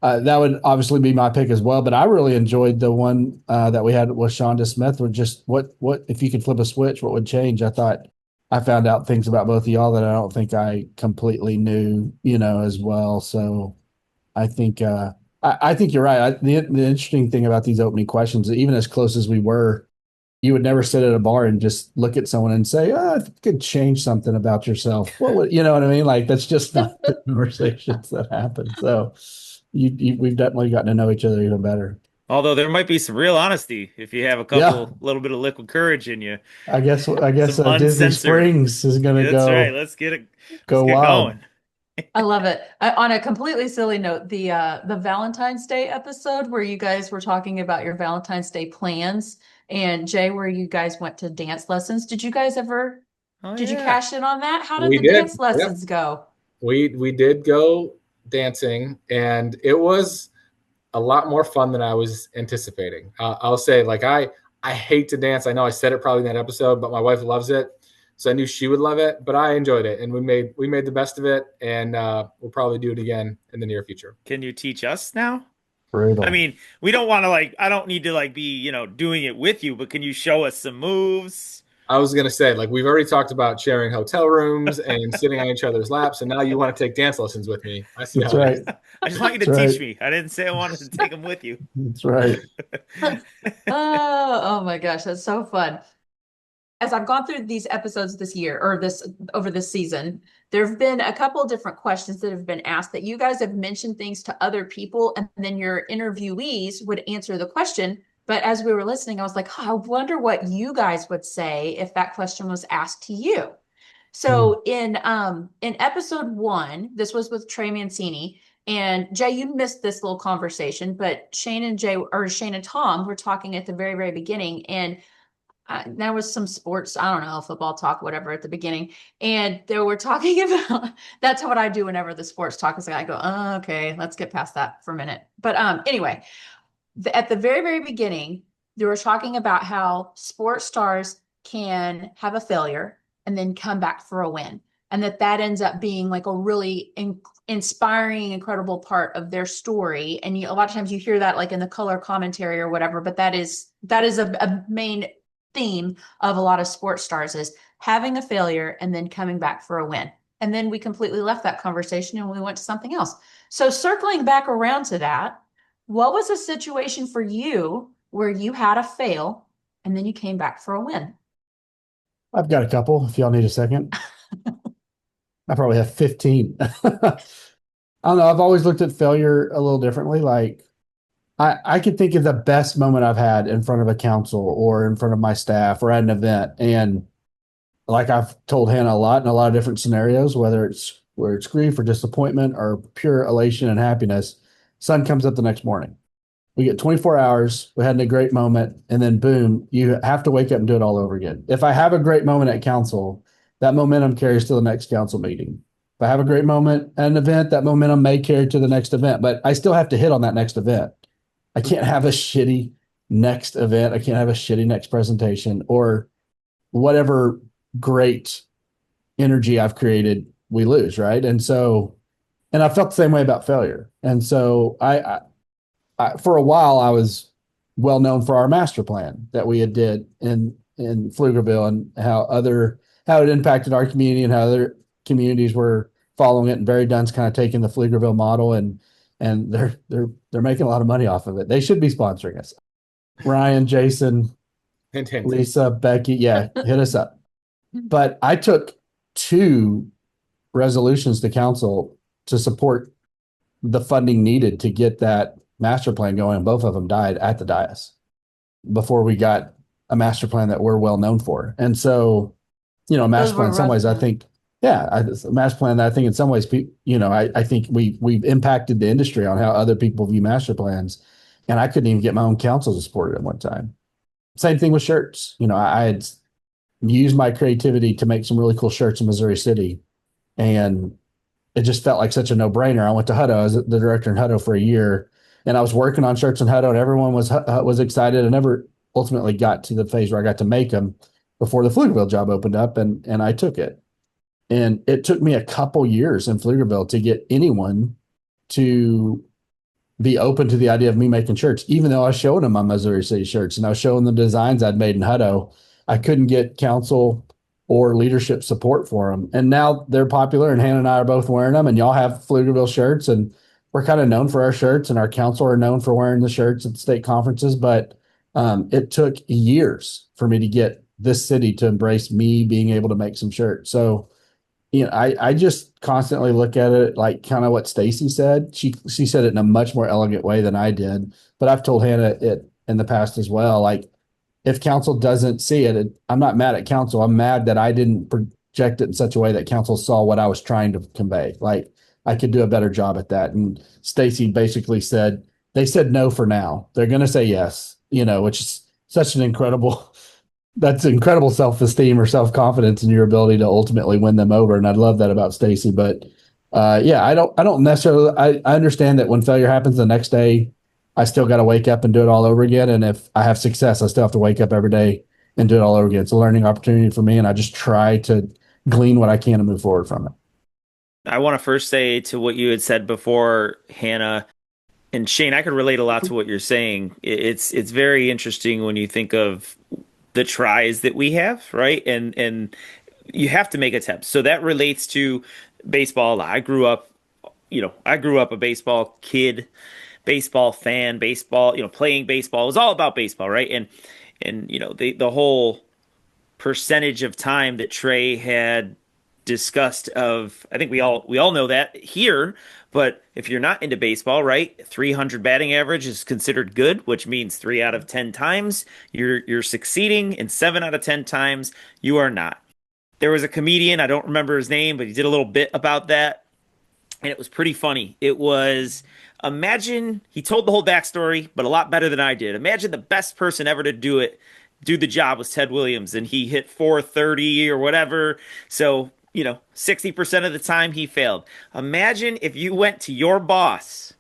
that would obviously be my pick as well. But I really enjoyed the one that we had with Shonda Smith, with just what if you could flip a switch, what would change? I thought I found out things about both of y'all that I don't think I completely knew, as well. So I think I think you're right. The interesting thing about these opening questions, even as close as we were, you would never sit at a bar and just look at someone and say, "Oh, if you could change something about yourself." What would, you know what I mean? Like, that's just not the conversations that happen. So we've definitely gotten to know each other even better. Although there might be some real honesty if you have a couple, little bit of liquid courage in you. I guess Some Disney uncensored. Springs is going to That's go. right. Let's get wild. going. I love it. On a completely silly note, the Valentine's Day episode where you guys were talking about your Valentine's Day plans, and Jay, where you guys went to dance lessons. Did you guys ever? Did you cash in on that? How did the dance lessons go? We did go dancing, and it was a lot more fun than I was anticipating. I'll say, like, I hate to dance. I know I said it probably in that episode, but my wife loves it. So I knew she would love it, but I enjoyed it, and we made the best of it, and we'll probably do it again in the near future. Can you teach us now? Brutal. I mean, we don't want to I don't need to be, doing it with you, but can you show us some moves? I was going to say, we've already talked about sharing hotel rooms and sitting on each other's laps, and now you want to take dance lessons with me. I see. That's right. I just want you to teach me. I didn't say I wanted to take them with you. That's right. Oh my gosh, that's so fun. As I've gone through these episodes this year, or over this season, there have been a couple of different questions that have been asked that you guys have mentioned things to other people, and then your interviewees would answer the question. But as we were listening, I was like, I wonder what you guys would say if that question was asked to you. So in episode 1, this was with Trey Mancini, and Jay, you missed this little conversation, but Shane and Tom were talking at the very, very beginning, and there was some sports, I don't know, football talk, whatever, at the beginning. And they were talking about, that's what I do whenever the sports talk is. I go, oh, okay, let's get past that for a minute. But anyway, at the very, very beginning, they were talking about how sports stars can have a failure and then come back for a win. And that ends up being like a really inspiring, incredible part of their story. And a lot of times you hear that like in the color commentary or whatever, but that is a main theme of a lot of sports stars, is having a failure and then coming back for a win. And then we completely left that conversation and we went to something else. So circling back around to that, what was a situation for you where you had a fail and then you came back for a win? I've got a couple, if y'all need a second. I probably have 15. I don't know. I've always looked at failure a little differently. Like, I could think of the best moment I've had in front of a council or in front of my staff or at an event. And like I've told Hannah a lot in a lot of different scenarios, whether it's grief or disappointment or pure elation and happiness, sun comes up the next morning. We get 24 hours. We had a great moment. And then boom, you have to wake up and do it all over again. If I have a great moment at council, that momentum carries to the next council meeting. If I have a great moment at an event, that momentum may carry to the next event, but I still have to hit on that next event. I can't have a shitty next event. I can't have a shitty next presentation or whatever great energy I've created, we lose, right? And so, and I felt the same way about failure. And so I for a while, I was well known for our master plan that we had did in Pflugerville and how it impacted our community and how other communities were following it. And Barry Dunn's kind of taking the Pflugerville model and they're making a lot of money off of it. They should be sponsoring us. Ryan, Jason, Hint, hint. Lisa, Becky, yeah, hit us up. But I took 2 resolutions to council to support the funding needed to get that master plan going. Both of them died at the dais before we got a master plan that we're well known for. And so, a master plan in some ways, I think, a master plan that I think in some ways, I think we've impacted the industry on how other people view master plans. And I couldn't even get my own council to support it at one time. Same thing with shirts. I had used my creativity to make some really cool shirts in Missouri City. And it just felt like such a no-brainer. I went to Hutto. I was the director in Hutto for a year, and I was working on shirts in Hutto, and everyone was excited. I never ultimately got to the phase where I got to make them before the Pflugerville job opened up, and I took it. And it took me a couple years in Pflugerville to get anyone to be open to the idea of me making shirts, even though I was showing them my Missouri City shirts and I was showing them the designs I'd made in Hutto. I couldn't get council or leadership support for them. And now they're popular, and Hannah and I are both wearing them, and y'all have Pflugerville shirts, and we're kind of known for our shirts, and our council are known for wearing the shirts at state conferences. But it took years for me to get this city to embrace me being able to make some shirts. So, I just constantly look at it like kind of what Stacy said. She said it in a much more elegant way than I did, but I've told Hannah it in the past as well. Like, if council doesn't see it, I'm not mad at council. I'm mad that I didn't project it in such a way that council saw what I was trying to convey. Like, I could do a better job at that. And Stacy basically said, they said no for now. They're going to say yes, which is such an incredible self-esteem or self-confidence in your ability to ultimately win them over. And I love that about Stacy. But I don't necessarily, I understand that when failure happens the next day, I still got to wake up and do it all over again. And if I have success, I still have to wake up every day and do it all over again. It's a learning opportunity for me. And I just try to glean what I can and move forward from it. I want to first say to what you had said before, Hannah and Shane, I could relate a lot to what you're saying. It's very interesting when you think of the tries that we have, right? And you have to make attempts. So that relates to baseball. I grew up a baseball kid, baseball fan, baseball, playing baseball. It was all about baseball, right? And the whole percentage of time that Trey had discussed of, I think we all know that here, but if you're not into baseball, right, 300 batting average is considered good, which means 3 out of 10 times you're succeeding, and 7 out of 10 times you are not. There was a comedian, I don't remember his name, but he did a little bit about that, and it was pretty funny. It was, imagine, he told the whole backstory, but a lot better than I did. Imagine the best person ever to do the job was Ted Williams, and he hit 430 or whatever. So, 60% of the time he failed. Imagine if you went to your boss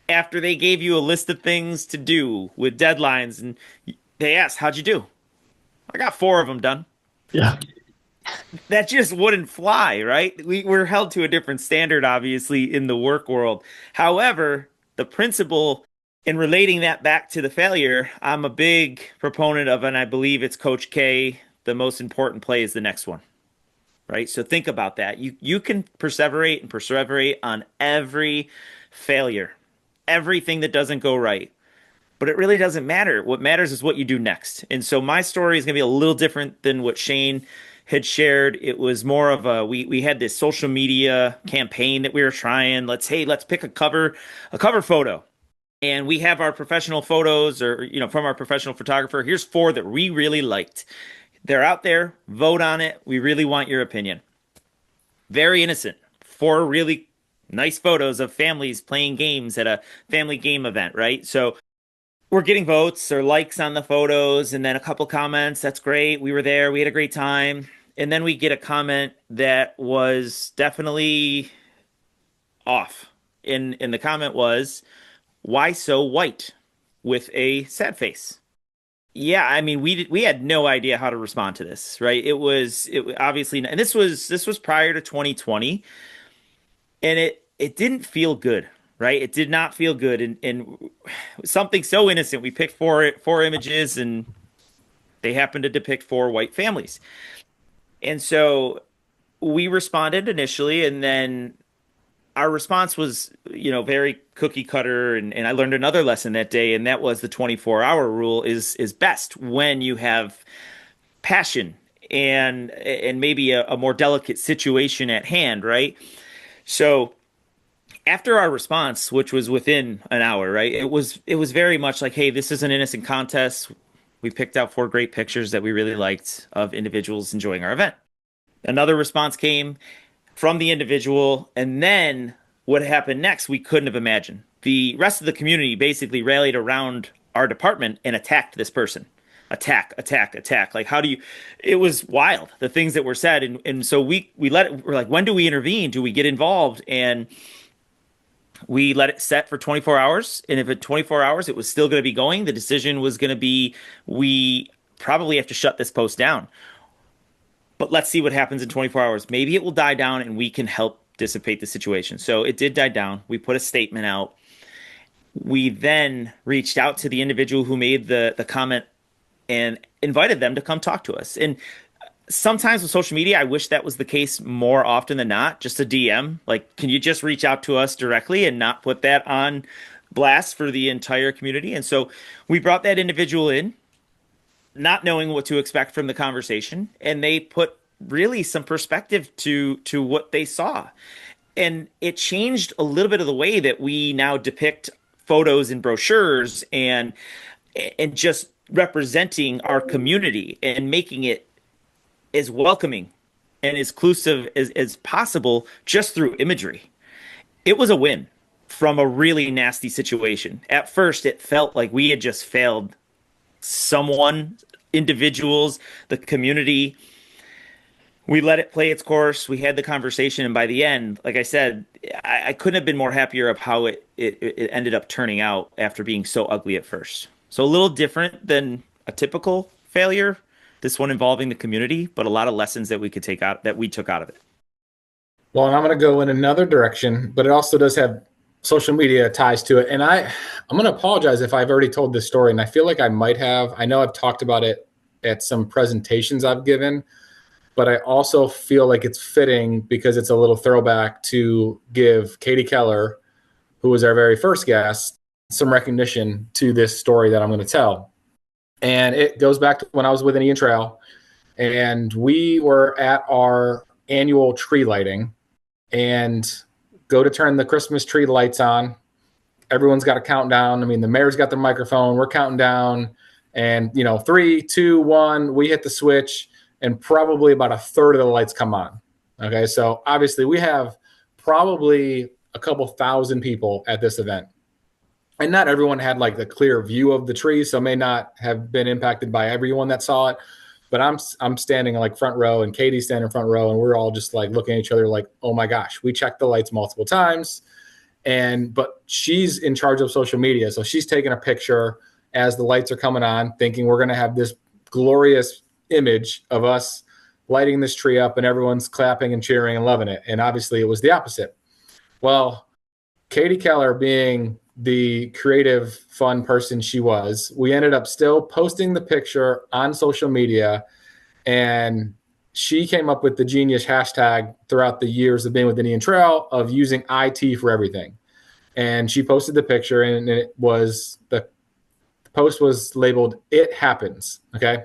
after they gave you a list of things to do with deadlines and they asked, how'd you do? I got 4 of them done. Yeah. That just wouldn't fly, right? We're held to a different standard, obviously, in the work world. However, the principle in relating that back to the failure, I'm a big proponent of, and I believe it's Coach K, the most important play is the next one, right? So think about that. You can perseverate on every failure, everything that doesn't go right. But it really doesn't matter. What matters is what you do next. And so my story is going to be a little different than what Shane had shared. It was more of we had this social media campaign that we were trying. Let's pick a cover photo. And we have our professional photos or, from our professional photographer. Here's 4 that we really liked. They're out there. Vote on it. We really want your opinion. Very innocent. 4 really nice photos of families playing games at a family game event, right? So we're getting votes or likes on the photos and then a couple comments. That's great. We were there. We had a great time. And then we get a comment that was definitely off. And the comment was, "Why so white?" with a sad face. Yeah, I mean, we had no idea how to respond to this, right? It obviously, and this was prior to 2020, and it didn't feel good, right? It did not feel good, and something so innocent. We picked four images, and they happened to depict four white families, and so we responded initially, and then our response was, very cookie cutter, and I learned another lesson that day, and that was the 24-hour rule is best when you have passion and maybe a more delicate situation at hand, right? So after our response, which was within an hour, right? It was very much like, hey, this is an innocent contest. We picked out four great pictures that we really liked of individuals enjoying our event. Another response came from the individual, and then what happened next, we couldn't have imagined. The rest of the community basically rallied around our department and attacked this person. Attack, attack, attack. Like, how do you? It was wild, the things that were said, and so we're like, when do we intervene? Do we get involved? And we let it set for 24 hours, and if at 24 hours it was still going to be going, the decision was going to be, we probably have to shut this post down. But let's see what happens in 24 hours. Maybe it will die down and we can help dissipate the situation. So it did die down. We put a statement out. We then reached out to the individual who made the comment and invited them to come talk to us. And sometimes with social media, I wish that was the case more often than not. Just a DM, like, can you just reach out to us directly and not put that on blast for the entire community? And so we brought that individual in, not knowing what to expect from the conversation, and they put really some perspective to what they saw. And it changed a little bit of the way that we now depict photos in brochures and just representing our community and making it as welcoming and as inclusive as possible just through imagery. It was a win from a really nasty situation. At first, it felt like we had just failed someone, individuals, the community. We let it play its course. We had the conversation, and by the end, like I said, I couldn't have been more happier of how it ended up turning out after being so ugly at first. So a little different than a typical failure, this one involving the community, but a lot of lessons that we took out of it. Well, and I'm going to go in another direction, but it also does have social media ties to it. And I'm going to apologize if I've already told this story, and I feel like I might have. I know I've talked about it at some presentations I've given, but I also feel like it's fitting because it's a little throwback to give Katie Keller, who was our very first guest, some recognition to this story that I'm going to tell. And it goes back to when I was with an Ian Trail, and we were at our annual tree lighting and go to turn the Christmas tree lights on. Everyone's got a countdown. I mean, the mayor's got the microphone. We're counting down, and 3, 2, 1, we hit the switch, and probably about a third of the lights come on. Okay, so obviously we have probably a couple thousand people at this event. And not everyone had like the clear view of the tree, so may not have been impacted by everyone that saw it. But I'm standing like front row, and Katie's standing front row, and we're all just like looking at each other like, oh my gosh, we checked the lights multiple times. But she's in charge of social media, so she's taking a picture as the lights are coming on, thinking we're going to have this glorious image of us lighting this tree up, and everyone's clapping and cheering and loving it. And obviously it was the opposite. Well, Katie Keller, being the creative, fun person she was, we ended up still posting the picture on social media, and she came up with the genius hashtag throughout the years of being with Indian Trail of using IT for everything. And she posted the picture, and the post was labeled "It Happens." Okay.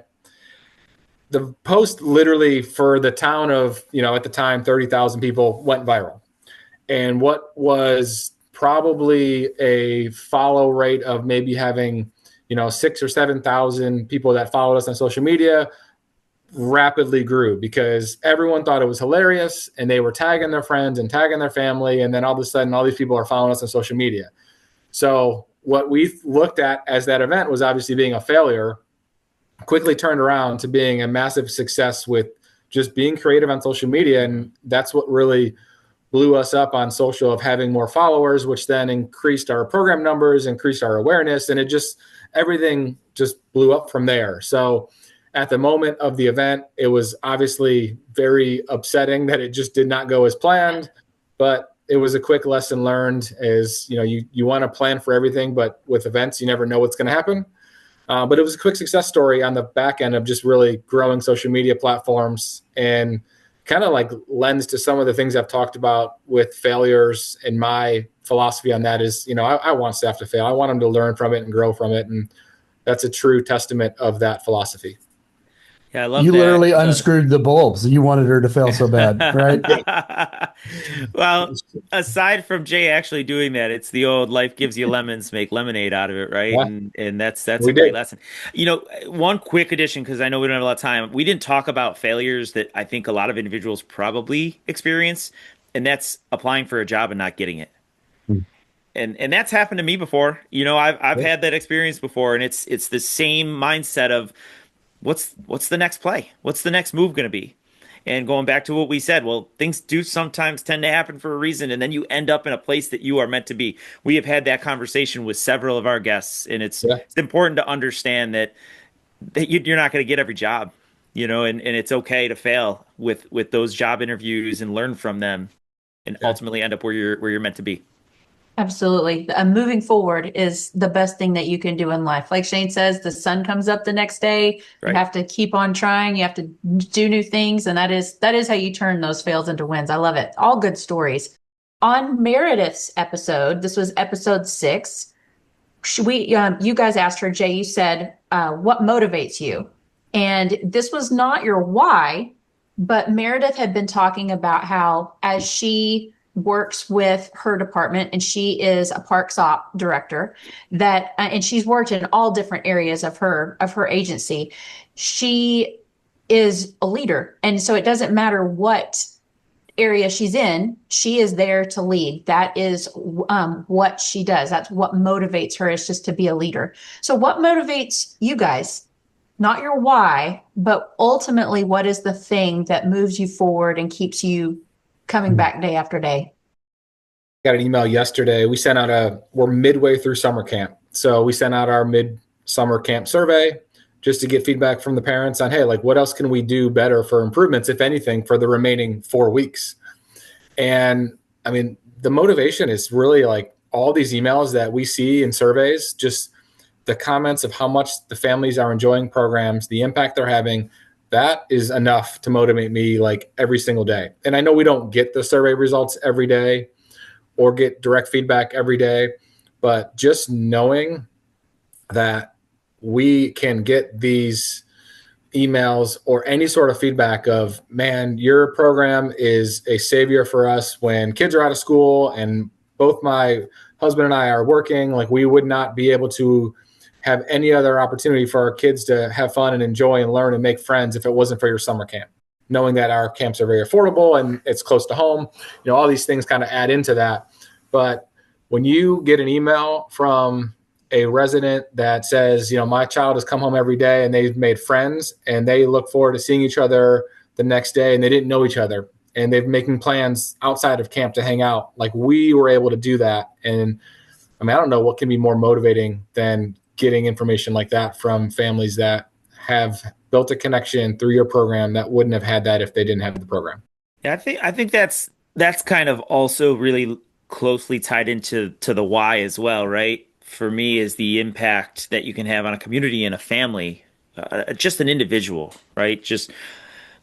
The post literally for the town of, at the time, 30,000 people went viral. And what was probably a follow rate of maybe having, 6,000 or 7,000 people that followed us on social media rapidly grew because everyone thought it was hilarious, and they were tagging their friends and tagging their family. And then all of a sudden, all these people are following us on social media. So what we looked at as that event was obviously being a failure, quickly turned around to being a massive success with just being creative on social media. And that's what really blew us up on social, of having more followers, which then increased our program numbers, increased our awareness, and everything just blew up from there. So at the moment of the event, it was obviously very upsetting that it just did not go as planned, but it was a quick lesson learned. Is, you want to plan for everything, but with events, you never know what's going to happen. But it was a quick success story on the back end of just really growing social media platforms, and kind of like lends to some of the things I've talked about with failures. And my philosophy on that is, I want staff to fail. I want them to learn from it and grow from it. And that's a true testament of that philosophy. Yeah, I love you that. literally unscrewed the bulbs. You wanted her to fail so bad, right? Well, aside from Jay actually doing that, it's the old life gives you lemons, make lemonade out of it, right? Yeah. And that's We a great did. lesson. One quick addition, because I know we don't have a lot of time. We didn't talk about failures that I think a lot of individuals probably experience, and that's applying for a job and not getting it. And that's happened to me before. I've had that experience before, and it's the same mindset of what's the next play? What's the next move going to be? And going back to what we said, well, things do sometimes tend to happen for a reason, and then you end up in a place that you are meant to be. We have had that conversation with several of our guests, and it's important to understand that you're not going to get every job, and it's okay to fail with those job interviews and learn from them, and ultimately end up where you're meant to be. Absolutely. Moving forward is the best thing that you can do in life. Like Shane says, the sun comes up the next day. Right. You have to keep on trying. You have to do new things. And that is how you turn those fails into wins. I love it. All good stories. On Meredith's episode, this was episode 6. You guys asked her, Jay, you said, what motivates you? And this was not your why, but Meredith had been talking about how, as she works with her department, and she is a parks op director, that and she's worked in all different areas of her agency. She is a leader, and so it doesn't matter what area she's in, she is there to lead. That is what she does. That's what motivates her, is just to be a leader. So what motivates you guys? Not your why, but ultimately, what is the thing that moves you forward and keeps you coming back day after day? Got an email yesterday. We're midway through summer camp. So we sent out our mid-summer camp survey just to get feedback from the parents on, hey, like, what else can we do better for improvements, if anything, for the remaining 4 weeks? And I mean, the motivation is really like all these emails that we see in surveys, just the comments of how much the families are enjoying programs, the impact they're having. That is enough to motivate me like every single day. And I know we don't get the survey results every day or get direct feedback every day, but just knowing that we can get these emails or any sort of feedback of, man, your program is a savior for us when kids are out of school and both my husband and I are working, like we would not be able to have any other opportunity for our kids to have fun and enjoy and learn and make friends if it wasn't for your summer camp. Knowing that our camps are very affordable and it's close to home, all these things kind of add into that. But when you get an email from a resident that says, my child has come home every day and they've made friends and they look forward to seeing each other the next day and they didn't know each other and they're making plans outside of camp to hang out, like we were able to do that. And I mean, I don't know what can be more motivating than getting information like that from families that have built a connection through your program that wouldn't have had that if they didn't have the program. Yeah, I think that's kind of also really closely tied into the why as well, right? For me, is the impact that you can have on a community and a family, just an individual, right? Just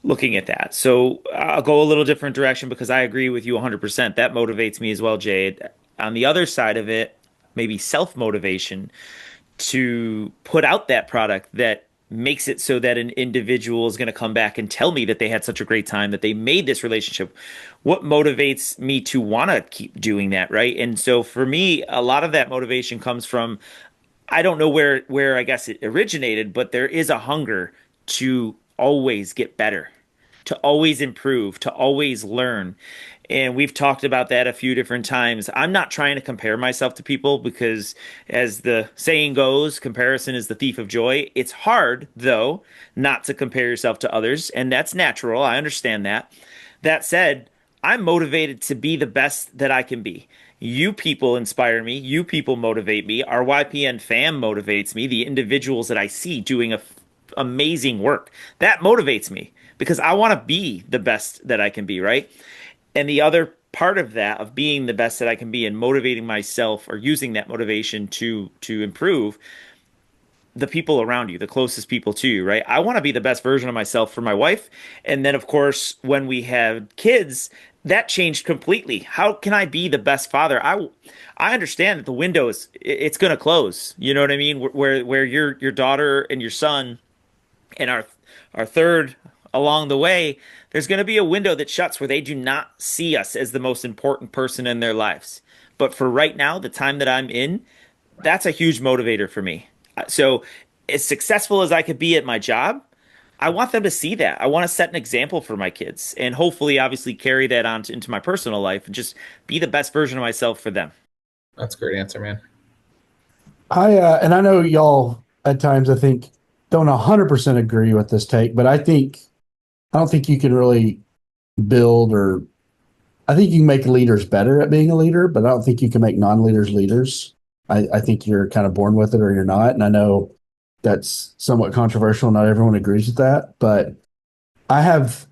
looking at that. So I'll go a little different direction because I agree with you 100%. That motivates me as well, Jade. On the other side of it, maybe self-motivation to put out that product that makes it so that an individual is going to come back and tell me that they had such a great time, that they made this relationship. What motivates me to want to keep doing that, right? And so for me, a lot of that motivation comes from, I don't know where I guess it originated, but there is a hunger to always get better, to always improve, to always learn. And we've talked about that a few different times. I'm not trying to compare myself to people because, as the saying goes, comparison is the thief of joy. It's hard, though, not to compare yourself to others, and that's natural. I understand that. That said, I'm motivated to be the best that I can be. You people inspire me. You people motivate me. Our YPN fam motivates me. The individuals that I see doing amazing work, that motivates me because I want to be the best that I can be, right? And the other part of that, of being the best that I can be and motivating myself or using that motivation to improve, the people around you, the closest people to you, right? I want to be the best version of myself for my wife. And then, of course, when we had kids, that changed completely. How can I be the best father? I understand that the window it's going to close. You know what I mean? Where your daughter and your son and our third along the way, there's going to be a window that shuts where they do not see us as the most important person in their lives. But for right now, the time that I'm in, that's a huge motivator for me. So, as successful as I could be at my job, I want them to see that. I want to set an example for my kids and hopefully, obviously, carry that on into my personal life and just be the best version of myself for them. That's a great answer, man. And I know y'all at times, I think, don't 100% agree with this take, but I don't think you can really build I think you can make leaders better at being a leader, but I don't think you can make non-leaders leaders. I think you're kind of born with it or you're not. And I know that's somewhat controversial. Not everyone agrees with that, but I have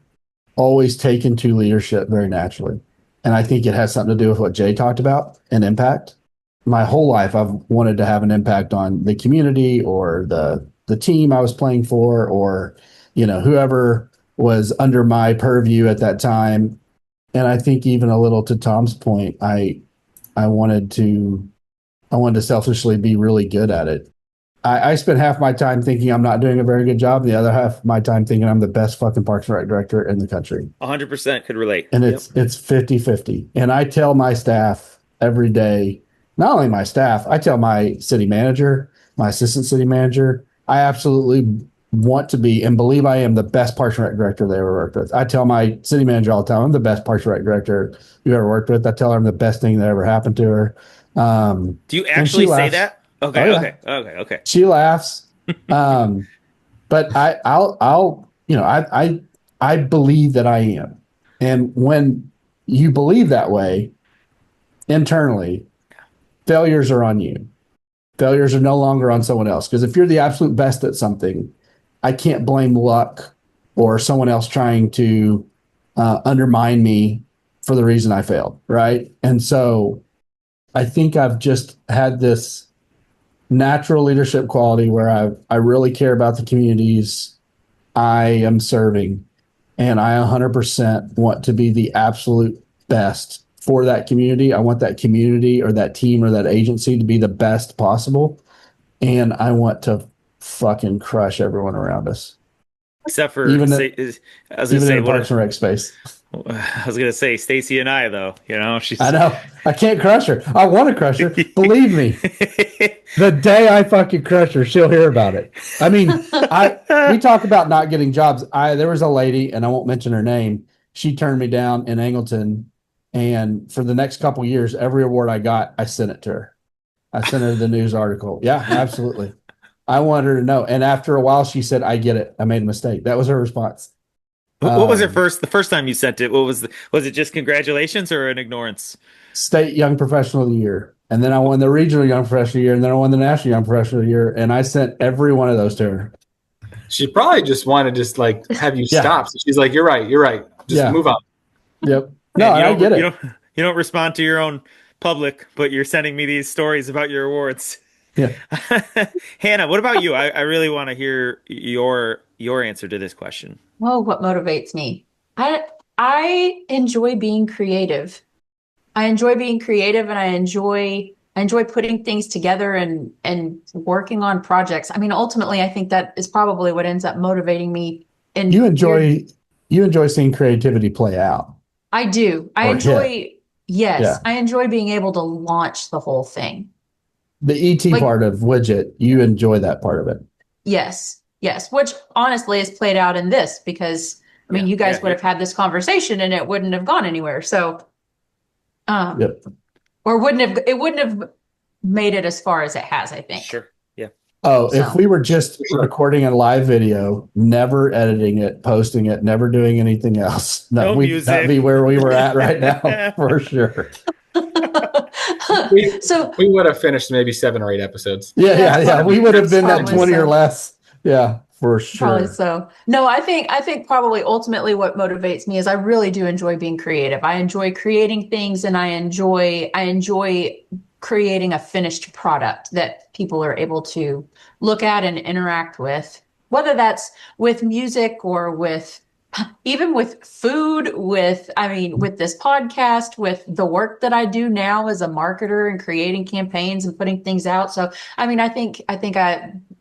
always taken to leadership very naturally. And I think it has something to do with what Jay talked about, an impact. My whole life, I've wanted to have an impact on the community or the team I was playing for, or, whoever was under my purview at that time. And I think even a little to Tom's point, I wanted to selfishly be really good at it. I spent half my time thinking I'm not doing a very good job, and the other half of my time thinking I'm the best fucking Parks and Rec director in the country. 100% could relate. And it's 50-50. And I tell my staff every day, not only my staff, I tell my city manager, my assistant city manager, I absolutely want to be and believe I am the best Parks and Rec director they ever worked with. I tell my city manager all the time, I'm the best Parks and Rec director you ever worked with. I tell her I'm the best thing that ever happened to her. Do you actually say that? Okay, Oh, yeah. okay. She laughs. But I believe that I am. And when you believe that way internally, failures are on you. Failures are no longer on someone else. Because if you're the absolute best at something, I can't blame luck or someone else trying to undermine me for the reason I failed, right? And so I think I've just had this natural leadership quality where I really care about the communities I am serving, and I 100% want to be the absolute best for that community. I want that community or that team or that agency to be the best possible, and I want to fucking crush everyone around us. Except for, even I was going to say, in Parks and Rec space. I was going to say Stacy and I, though, she's. I know. I can't crush her. I want to crush her. Believe me. The day I fucking crush her, she'll hear about it. I mean, we talk about not getting jobs. There was a lady, and I won't mention her name. She turned me down in Angleton, and for the next couple of years, every award I got, I sent it to her. I sent her the news article. Yeah, absolutely. I wanted her to know. And after a while, she said, "I get it. I made a mistake." That was her response. What was the first time you sent it? Was it just congratulations or an ignorance? State Young Professional of the Year. And then I won the Regional Young Professional of the Year. And then I won the National Young Professional of the Year. And I sent every one of those to her. She probably just wanted to have you stop. So she's like, you're right. Just move on. Yep. No, I get it. You don't respond to your own public, but you're sending me these stories about your awards. Yeah. Hannah, what about you? I really want to hear your answer to this question. Oh, what motivates me? I enjoy being creative. I enjoy being creative, and I enjoy putting things together and working on projects. I mean, ultimately, I think that is probably what ends up motivating me. And you enjoy seeing creativity play out. I do. I enjoy being able to launch the whole thing. The ET part of Widget, you enjoy that part of it. Yes, which honestly is played out in this because mean, you guys would have had this conversation and it wouldn't have gone anywhere. So, Yep. or it wouldn't have made it as far as it has, I think. Sure. Yeah. Oh, So- if we were just recording a live video, never editing it, posting it, never doing anything else, No we'd music. not be where we were at right now, for sure. So We would have finished maybe 7 or 8 episodes. Yeah. We would have been at Probably 20 or so. less. Yeah, for probably sure. so. No, I think probably ultimately what motivates me is I really do enjoy being creative. I enjoy creating things, and I enjoy creating a finished product that people are able to look at and interact with, whether that's with music or with even with food, with this podcast, with the work that I do now as a marketer and creating campaigns and putting things out. So, I think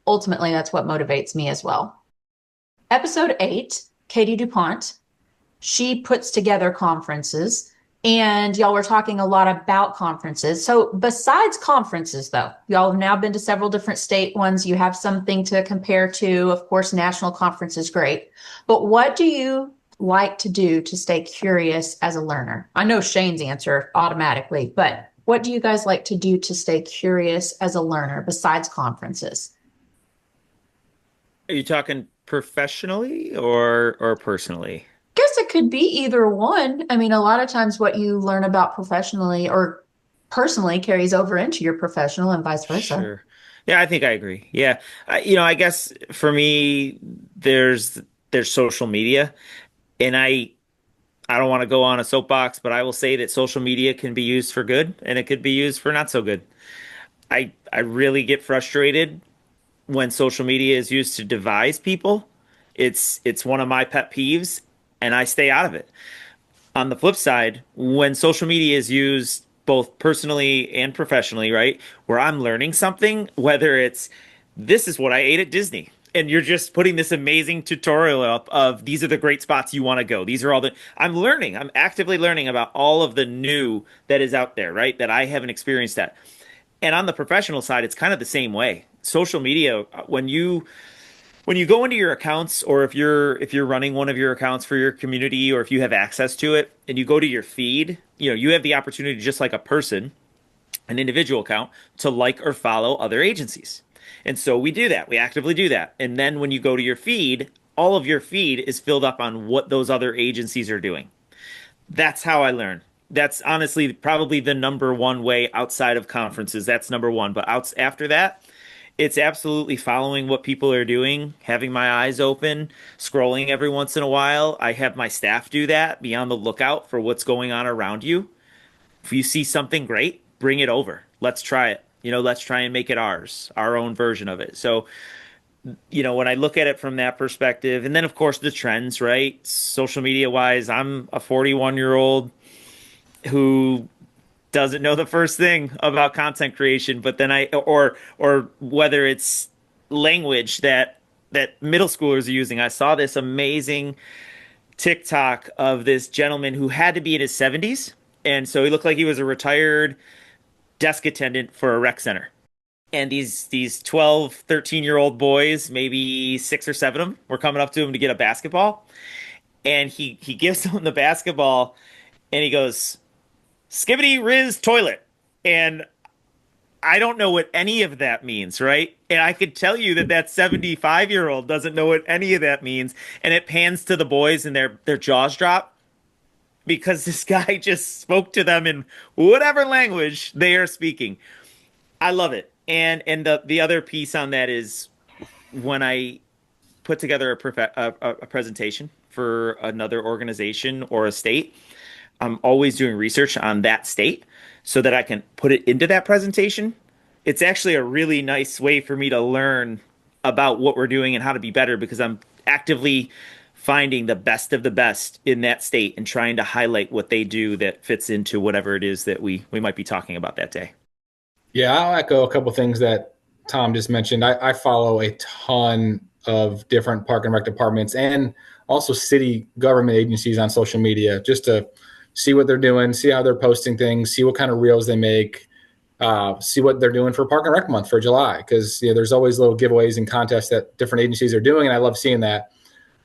ultimately that's what motivates me as well. Episode 8, Katie DuPont, she puts together conferences, and y'all were talking a lot about conferences. So besides conferences, though, y'all have now been to several different state ones. You have something to compare to. Of course, national conference is great. But what do you like to do to stay curious as a learner? I know Shane's answer automatically, but what do you guys like to do to stay curious as a learner besides conferences? Are you talking professionally or personally? Guess it could be either one. I mean, a lot of times what you learn about professionally or personally carries over into your professional and vice versa. Sure. Yeah, I think I agree. Yeah. I guess for me, there's social media, and I don't want to go on a soapbox, but I will say that social media can be used for good and it could be used for not so good. I really get frustrated when social media is used to devise people. It's one of my pet peeves, and I stay out of it. On the flip side, when social media is used both personally and professionally, right, where I'm learning something, whether it's this is what I ate at Disney, and you're just putting this amazing tutorial up of these are the great spots you want to go. These are all I'm actively learning about all of the new that is out there, right, that I haven't experienced that. And on the professional side, it's kind of the same way. Social media, when you go into your accounts, or if you're running one of your accounts for your community, or if you have access to it and you go to your feed, you have the opportunity, just like a person, an individual account, to like or follow other agencies. And so we do that. We actively do that. And then when you go to your feed, all of your feed is filled up on what those other agencies are doing. That's how I learn. That's honestly probably the number one way outside of conferences. That's number one. But after that, it's absolutely following what people are doing, having my eyes open, scrolling every once in a while. I have my staff do that, be on the lookout for what's going on around you. If you see something great, bring it over. Let's try it. Let's try and make it ours, our own version of it. So, when I look at it from that perspective, and then of course the trends, right? Social media wise, I'm a 41-year-old who doesn't know the first thing about content creation, but then or whether it's language that middle schoolers are using. I saw this amazing TikTok of this gentleman who had to be in his 70s, and so he looked like he was a retired desk attendant for a rec center. And these 12, 13-year-old boys, maybe 6 or 7 of them, were coming up to him to get a basketball, and he gives them the basketball, and he goes, "Skibbity Riz toilet." And I don't know what any of that means, right? And I could tell you that 75-year-old doesn't know what any of that means. And it pans to the boys, and their jaws drop because this guy just spoke to them in whatever language they are speaking. I love it. And the other piece on that is when I put together a presentation for another organization or a state, I'm always doing research on that state so that I can put it into that presentation. It's actually a really nice way for me to learn about what we're doing and how to be better, because I'm actively finding the best of the best in that state and trying to highlight what they do that fits into whatever it is that we might be talking about that day. Yeah, I'll echo a couple things that Tom just mentioned. I follow a ton of different park and rec departments and also city government agencies on social media, just to see what they're doing, see how they're posting things, see what kind of reels they make, see what they're doing for Park and Rec Month for July, because there's always little giveaways and contests that different agencies are doing, and I love seeing that.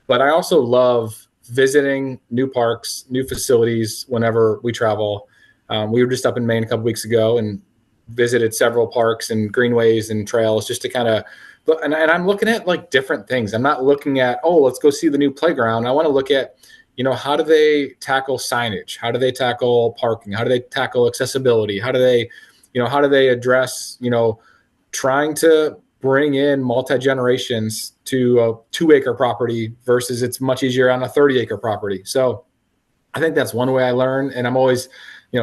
But I also love visiting new parks, new facilities whenever we travel. We were just up in Maine a couple weeks ago and visited several parks and greenways and trails just to kind of look. And I'm looking at like different things. I'm not looking at, oh, let's go see the new playground. I want to look at, how do they tackle signage? How do they tackle parking? How do they tackle accessibility? How do they address, trying to bring in multi-generations to a 2-acre property versus it's much easier on a 30-acre property. So I think that's one way I learn. And I'm always,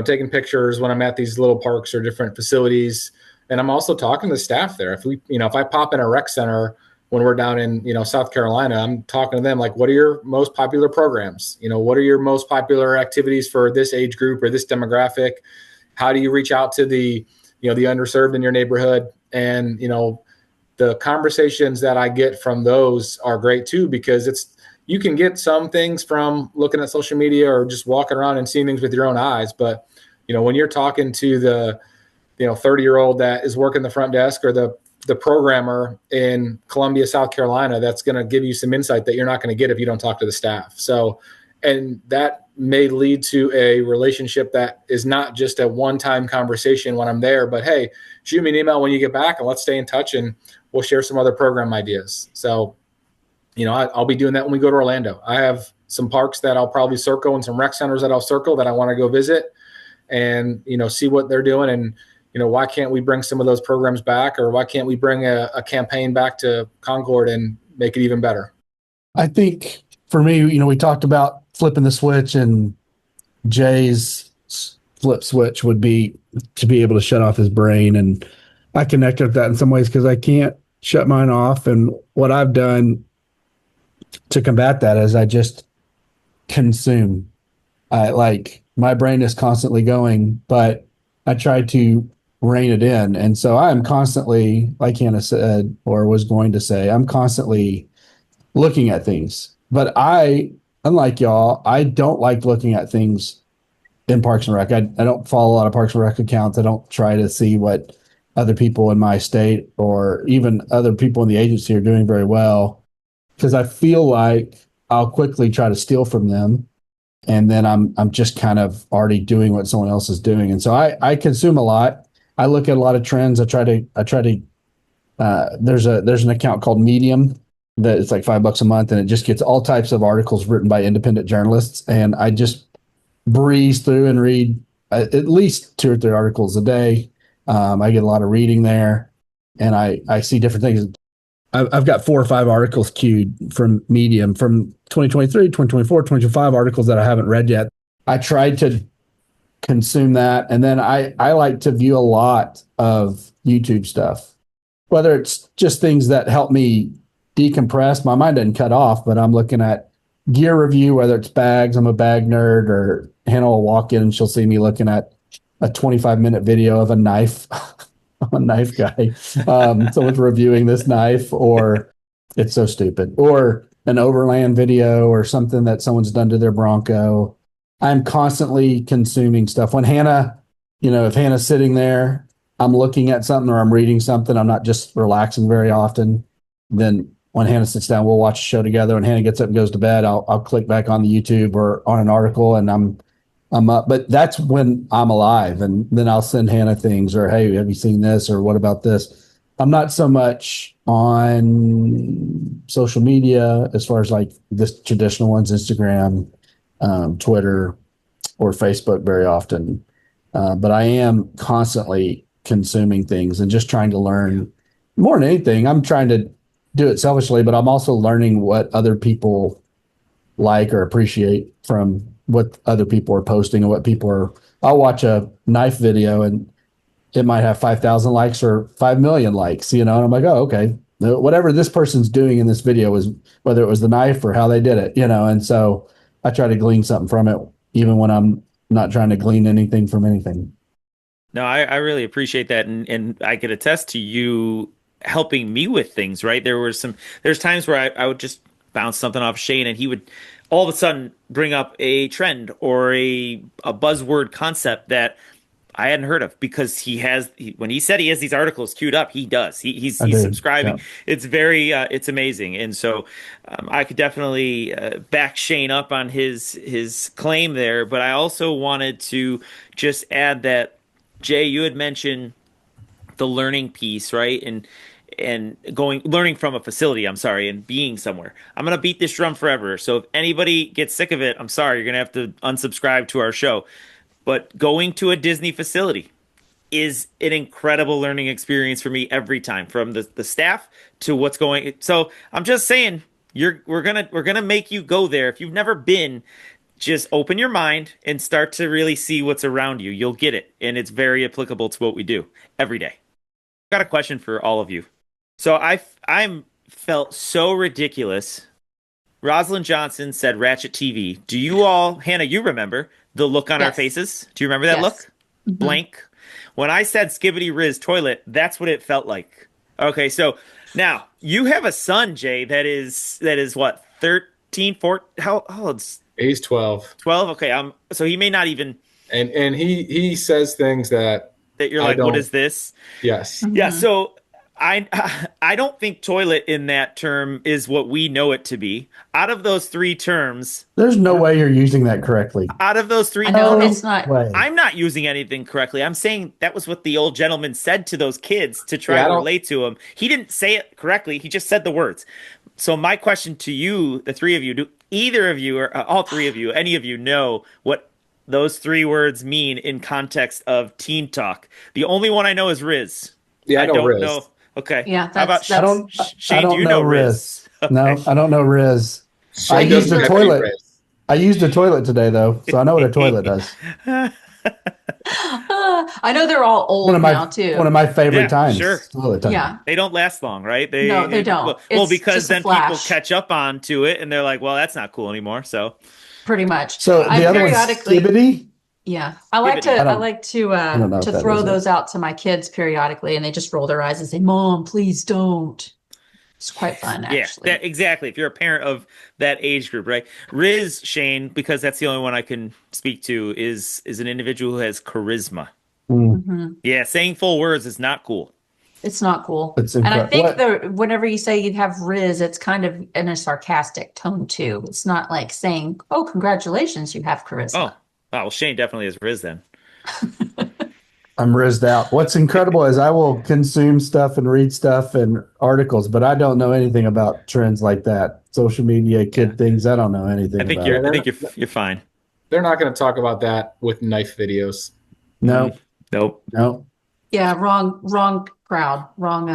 taking pictures when I'm at these little parks or different facilities. And I'm also talking to staff there. If I pop in a rec center when we're down in, South Carolina, I'm talking to them like, what are your most popular programs? What are your most popular activities for this age group or this demographic? How do you reach out to the underserved in your neighborhood? And, the conversations that I get from those are great too, because you can get some things from looking at social media or just walking around and seeing things with your own eyes. But, when you're talking to the, 30-year-old that is working the front desk or the programmer in Columbia, South Carolina, that's going to give you some insight that you're not going to get if you don't talk to the staff. So, and that may lead to a relationship that is not just a one-time conversation when I'm there, but hey, shoot me an email when you get back and let's stay in touch and we'll share some other program ideas. So, I'll be doing that when we go to Orlando. I have some parks that I'll probably circle and some rec centers that I'll circle that I want to go visit and, see what they're doing. And, why can't we bring some of those programs back, or why can't we bring a campaign back to Concord and make it even better? I think for me, we talked about flipping the switch, and Jay's flip switch would be to be able to shut off his brain. And I connect with that in some ways because I can't shut mine off. And what I've done to combat that is I just consume. My brain is constantly going, but I try to rein it in. And so I'm constantly, like Hannah said, or was going to say, I'm constantly looking at things. But unlike y'all, I don't like looking at things in Parks and Rec. I don't follow a lot of Parks and Rec accounts. I don't try to see what other people in my state or even other people in the agency are doing very well, because I feel like I'll quickly try to steal from them. And then I'm just kind of already doing what someone else is doing. And so I consume a lot. I look at a lot of trends. I try to there's an account called Medium that it's like $5 a month, and it just gets all types of articles written by independent journalists. And I just breeze through and read at least 2 or 3 articles a day. I get a lot of reading there, and I see different things. I've got 4 or 5 articles queued from Medium from 2023, 2024, 2025 articles that I haven't read yet. I tried to consume that. And then I like to view a lot of YouTube stuff, whether it's just things that help me decompress. My mind doesn't cut off, but I'm looking at gear review, whether it's bags. I'm a bag nerd, or Hannah will walk in and she'll see me looking at a 25-minute video of a knife. I'm a knife guy. Someone's reviewing this knife, or it's so stupid, or an overland video or something that someone's done to their Bronco. I'm constantly consuming stuff. When Hannah, if Hannah's sitting there, I'm looking at something or I'm reading something. I'm not just relaxing very often. Then when Hannah sits down, we'll watch a show together. When Hannah gets up and goes to bed, I'll click back on the YouTube or on an article, and I'm up. But that's when I'm alive. And then I'll send Hannah things, or, hey, have you seen this? Or what about this? I'm not so much on social media as far as like this traditional ones, Instagram, Twitter, or Facebook very often. But I am constantly consuming things and just trying to learn more than anything. I'm trying to do it selfishly, but I'm also learning what other people like or appreciate from what other people are posting and what people are. I'll watch a knife video and it might have 5,000 likes or 5 million likes, and I'm like, oh, okay. Whatever this person's doing in this video was, whether it was the knife or how they did it, and so I try to glean something from it, even when I'm not trying to glean anything from anything. No, I really appreciate that. And I could attest to you helping me with things, right? There's times where I would just bounce something off Shane and he would all of a sudden bring up a trend or a buzzword concept that I hadn't heard of because when he said he has these articles queued up, he does. He's I do. subscribing. Yeah. It's very it's amazing, and so I could definitely back Shane up on his claim there. But I also wanted to just add that Jay, you had mentioned the learning piece, right? And learning from a facility, I'm sorry, and being somewhere. I'm gonna beat this drum forever. So if anybody gets sick of it, I'm sorry, you're gonna have to unsubscribe to our show. But going to a Disney facility is an incredible learning experience for me every time, from the staff to what's going. So I'm just saying, we're gonna make you go there. If you've never been, just open your mind and start to really see what's around you. You'll get it, and it's very applicable to what we do every day. Got a question for all of you. So I'm felt so ridiculous. Rosalind Johnson said Ratchet TV. Do you all, Hannah, you remember the look on our Yes. faces? Do you remember that Yes. look? Mhm. Blank. When I said Skibbity Riz toilet, that's what it felt like. Okay, so now you have a son, Jay, that is what, 13, 14, how old's He's 12, 12? Okay, so he may not even and he says things that that you're I like, what don't- is this? yes, Yeah, Mhm. so I don't think toilet in that term is what we know it to be. Out of those three terms, There's no way you're using that correctly. out of those three, I know no, it's not. Way. I'm not using anything correctly. I'm saying that was what the old gentleman said to those kids to try Yeah, I to don't- relate to them. He didn't say it correctly. He just said the words. So my question to you, the three of you, do either of you or all three of you, any of you know what those three words mean in context of teen talk? The only one I know is Riz. yeah, I know don't Riz. know. Okay. Yeah, How about I don't. Shane? I don't do you know Riz? No, I don't know Riz. Shane I doesn't used the have any toilet. Riz. I used a toilet today though, so I know what a toilet does. I know they're all old now too. One of my favorite Yeah, times. sure. Toilet time. Yeah. They don't last long, right? No, they don't. Well, It's because just a then people flash. catch up onto it and they're like, well, that's not cool anymore. So Pretty much. So I the other one's periodically- Skibbity. Yeah. I like to I don't- I like to don't know if to that throw is it. those out to my kids periodically, and they just roll their eyes and say, "Mom, please don't." It's quite fun, actually. yeah, exactly. If you're a parent of that age group, right? Riz, Shane, because that's the only one I can speak to, is an individual who has charisma. Mm. Mhm. Yeah, saying full words is not cool. It's not cool. It's And I incredible. think whenever you say you have Riz, it's kind of in a sarcastic tone too. It's not like saying, "Oh, congratulations, you have charisma." Oh, well, Shane definitely has Riz then. I'm rizzed out. What's incredible is I will consume stuff and read stuff and articles, but I don't know anything about trends like that. Social media, kid things. I don't know anything I think about. you're fine. They're not going to talk about that with knife videos. No, Nope. no. Yeah, wrong crowd, wrong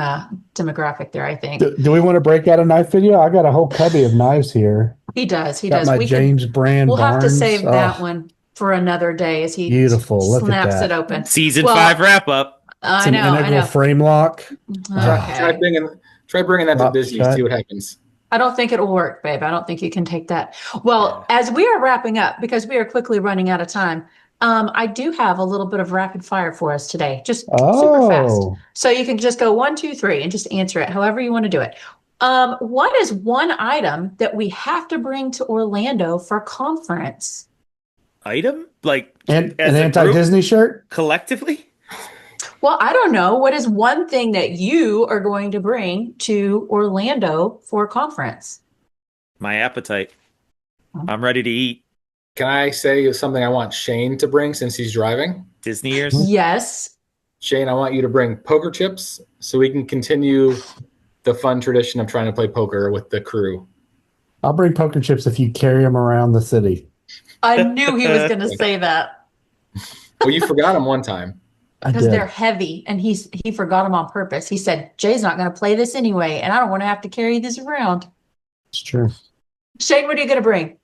demographic there, I think. Do we want to break out a knife video? I got a whole cubby of knives here. He does. Got my James Brand. We'll have to Barnes. save that Oh, one for another day as he Beautiful. Look at snaps that. it open. Season Well, 5 wrap up. It's I an know, I integral know. frame lock. Try Okay. bringing that to Lock Disney. shut. See what happens. I don't think it'll work, babe. I don't think you can take that. Well, as we are wrapping up, because we are quickly running out of time, I do have a little bit of rapid fire for us today, just super fast. Oh, So you can just go 1, 2, 3 and just answer it however you want to do it. What is one item that we have to bring to Orlando for a conference? Item? Like and as an a group, anti-Disney shirt. collectively? Well, I don't know. What is one thing that you are going to bring to Orlando for a conference? My appetite. I'm ready to eat. Can I say something I want Shane to bring since he's driving? Disney ears? Yes. Shane, I want you to bring poker chips so we can continue the fun tradition of trying to play poker with the crew. I'll bring poker chips if you carry them around the city. I knew he was going to say that Well, you forgot him one time. I because did. they're heavy and he forgot them on purpose. He said, Jay's not going to play this anyway, and I don't want to have to carry this around. It's true. Shane, what are you going to bring?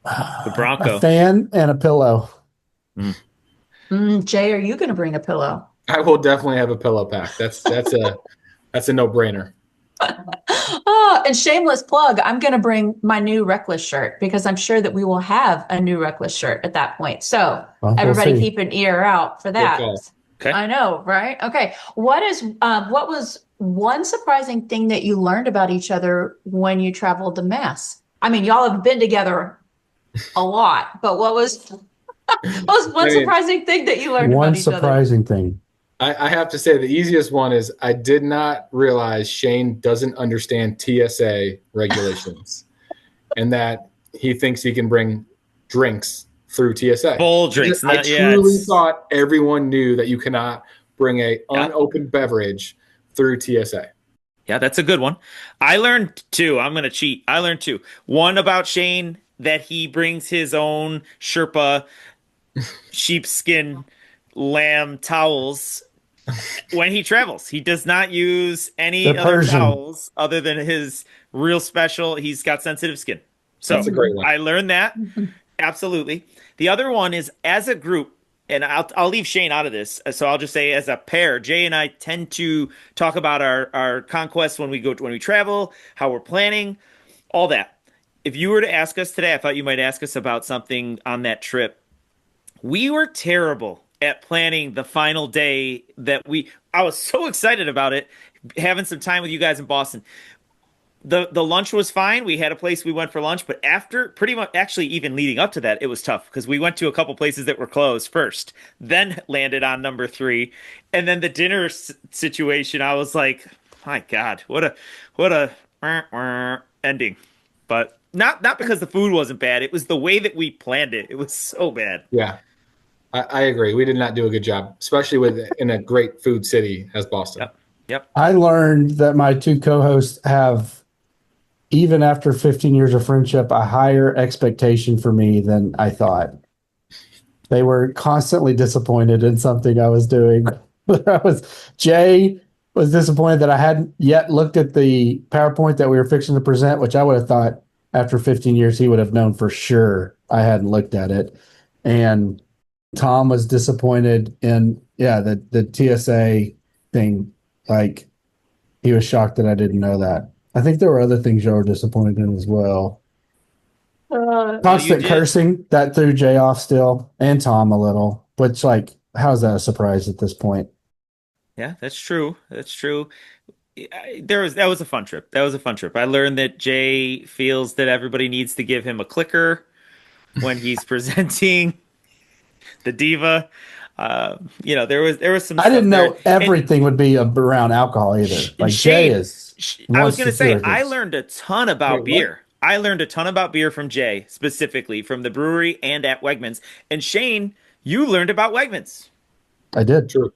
The Bronco. A fan and a pillow. Jay, are you going to bring a pillow? I will definitely have a pillow pack. That's a no-brainer. Oh, and shameless plug, I'm going to bring my new RecLess shirt because I'm sure that we will have a new RecLess shirt at that point. So Well, we'll everybody see. keep an ear out for that. call. Okay. I know, right? Okay. What was one surprising thing that you learned about each other when you traveled to Mass? I mean, y'all have been together a lot, but what was What's one I mean, surprising thing that you learned One about each other? surprising thing. I have to say the easiest one is I did not realize Shane doesn't understand TSA regulations and that he thinks he can bring drinks through TSA. Full drinks. I truly thought everyone knew that you cannot bring a unopened beverage through TSA. Yeah, that's a good one. I learned two. I'm going to cheat. I learned two. One about Shane, that he brings his own Sherpa sheepskin lamb towels when he travels. He does not use any The other Persian. towels other than his real special. He's got sensitive skin. So That's a great one. I learned that. Absolutely. The other one is, as a group, and I'll leave Shane out of this. So I'll just say, as a pair, Jay and I tend to talk about our conquests when we travel, how we're planning, all that. If you were to ask us today, I thought you might ask us about something on that trip. We were terrible at planning the final day I was so excited about it, having some time with you guys in Boston. The lunch was fine. We had a place we went for lunch, but after, pretty much, actually even leading up to that, it was tough because we went to a couple places that were closed first, then landed on number 3, and then the dinner situation. I was like, my God, what a ending. But not because the food wasn't bad. It was the way that we planned it. It was so bad. Yeah, I agree. We did not do a good job, especially in a great food city as Boston. Yep. I learned that my two co-hosts have, even after 15 years of friendship, a higher expectation for me than I thought. They were constantly disappointed in something I was doing. Jay was disappointed that I hadn't yet looked at the PowerPoint that we were fixing to present, which I would have thought after 15 years he would have known for sure I hadn't looked at it. And Tom was disappointed in the TSA thing. Like, he was shocked that I didn't know that. I think there were other things you were disappointed in as well. Constant cursing, that threw Jay off still, and Tom a little. Which, like, how's that a surprise at this point? Yeah, that's true. That's true. That was a fun trip. I learned that Jay feels that everybody needs to give him a clicker when he's presenting the diva. There was some. I didn't know there. everything would be around alcohol either. Like, Shane, Jay is. I was going to say, I learned a ton about beer. I learned a ton about beer from Jay, specifically from the brewery and at Wegmans. And Shane, you learned about Wegmans. I did. True.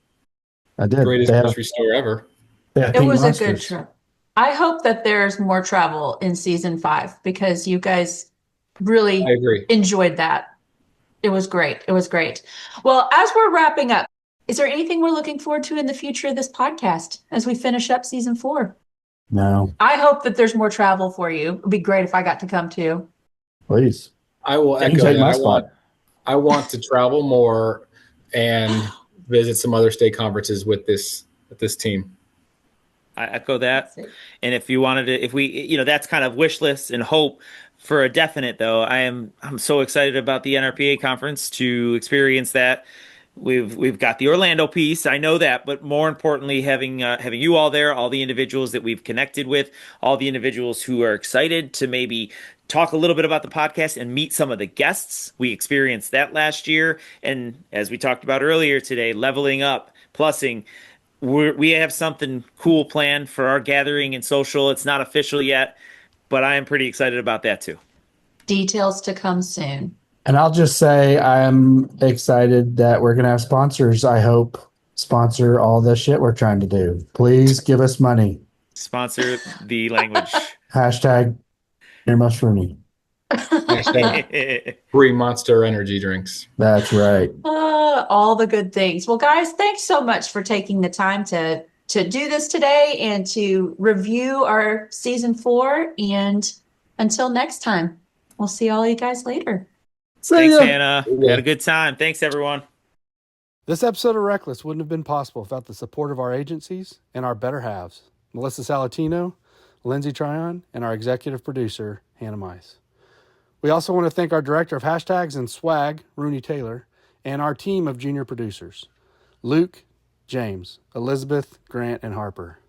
I did. Greatest grocery store ever. It was a good trip. I hope that there's more travel in season 5 because you guys really enjoyed that. It was great. Well, as we're wrapping up, is there anything we're looking forward to in the future of this podcast as we finish up season 4? No. I hope that there's more travel for you. It'd be great if I got to come too. Please. I will echo that. I want to travel more and visit some other state conferences with this team. I echo that. And if you wanted to, that's kind of wish list and hope for a definite, though. I'm so excited about the NRPA conference to experience that. We've got the Orlando piece, I know that, but more importantly, having you all there, all the individuals that we've connected with, all the individuals who are excited to maybe talk a little bit about the podcast and meet some of the guests. We experienced that last year, and as we talked about earlier today, leveling up, plussing. We have something cool planned for our gathering and social. It's not official yet, but I am pretty excited about that too. Details to come soon. And I'll just say I'm excited that we're going to have sponsors, I hope, sponsor all the shit we're trying to do. Please give us money. Sponsor the language. Hashtag earmuffs for me. Hashtag free Monster energy drinks. That's right. All the good things. Well, guys, thanks so much for taking the time to do this today and to review our season 4. And until next time, we'll see all you guys later. Thanks, Hannah. Had a good time. Thanks, everyone. This episode of RecLess wouldn't have been possible without the support of our agencies and our better halves, Melissa Salatino, Lindsay Tryon, and our executive producer, Hannah Mize. We also want to thank our director of hashtags and swag, Rooney Taylor, and our team of junior producers, Luke, James, Elizabeth, Grant, and Harper.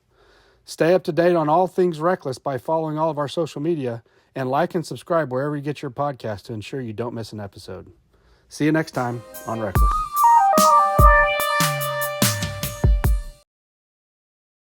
Stay up to date on all things RecLess by following all of our social media and like and subscribe wherever you get your podcast to ensure you don't miss an episode. See you next time on RecLess.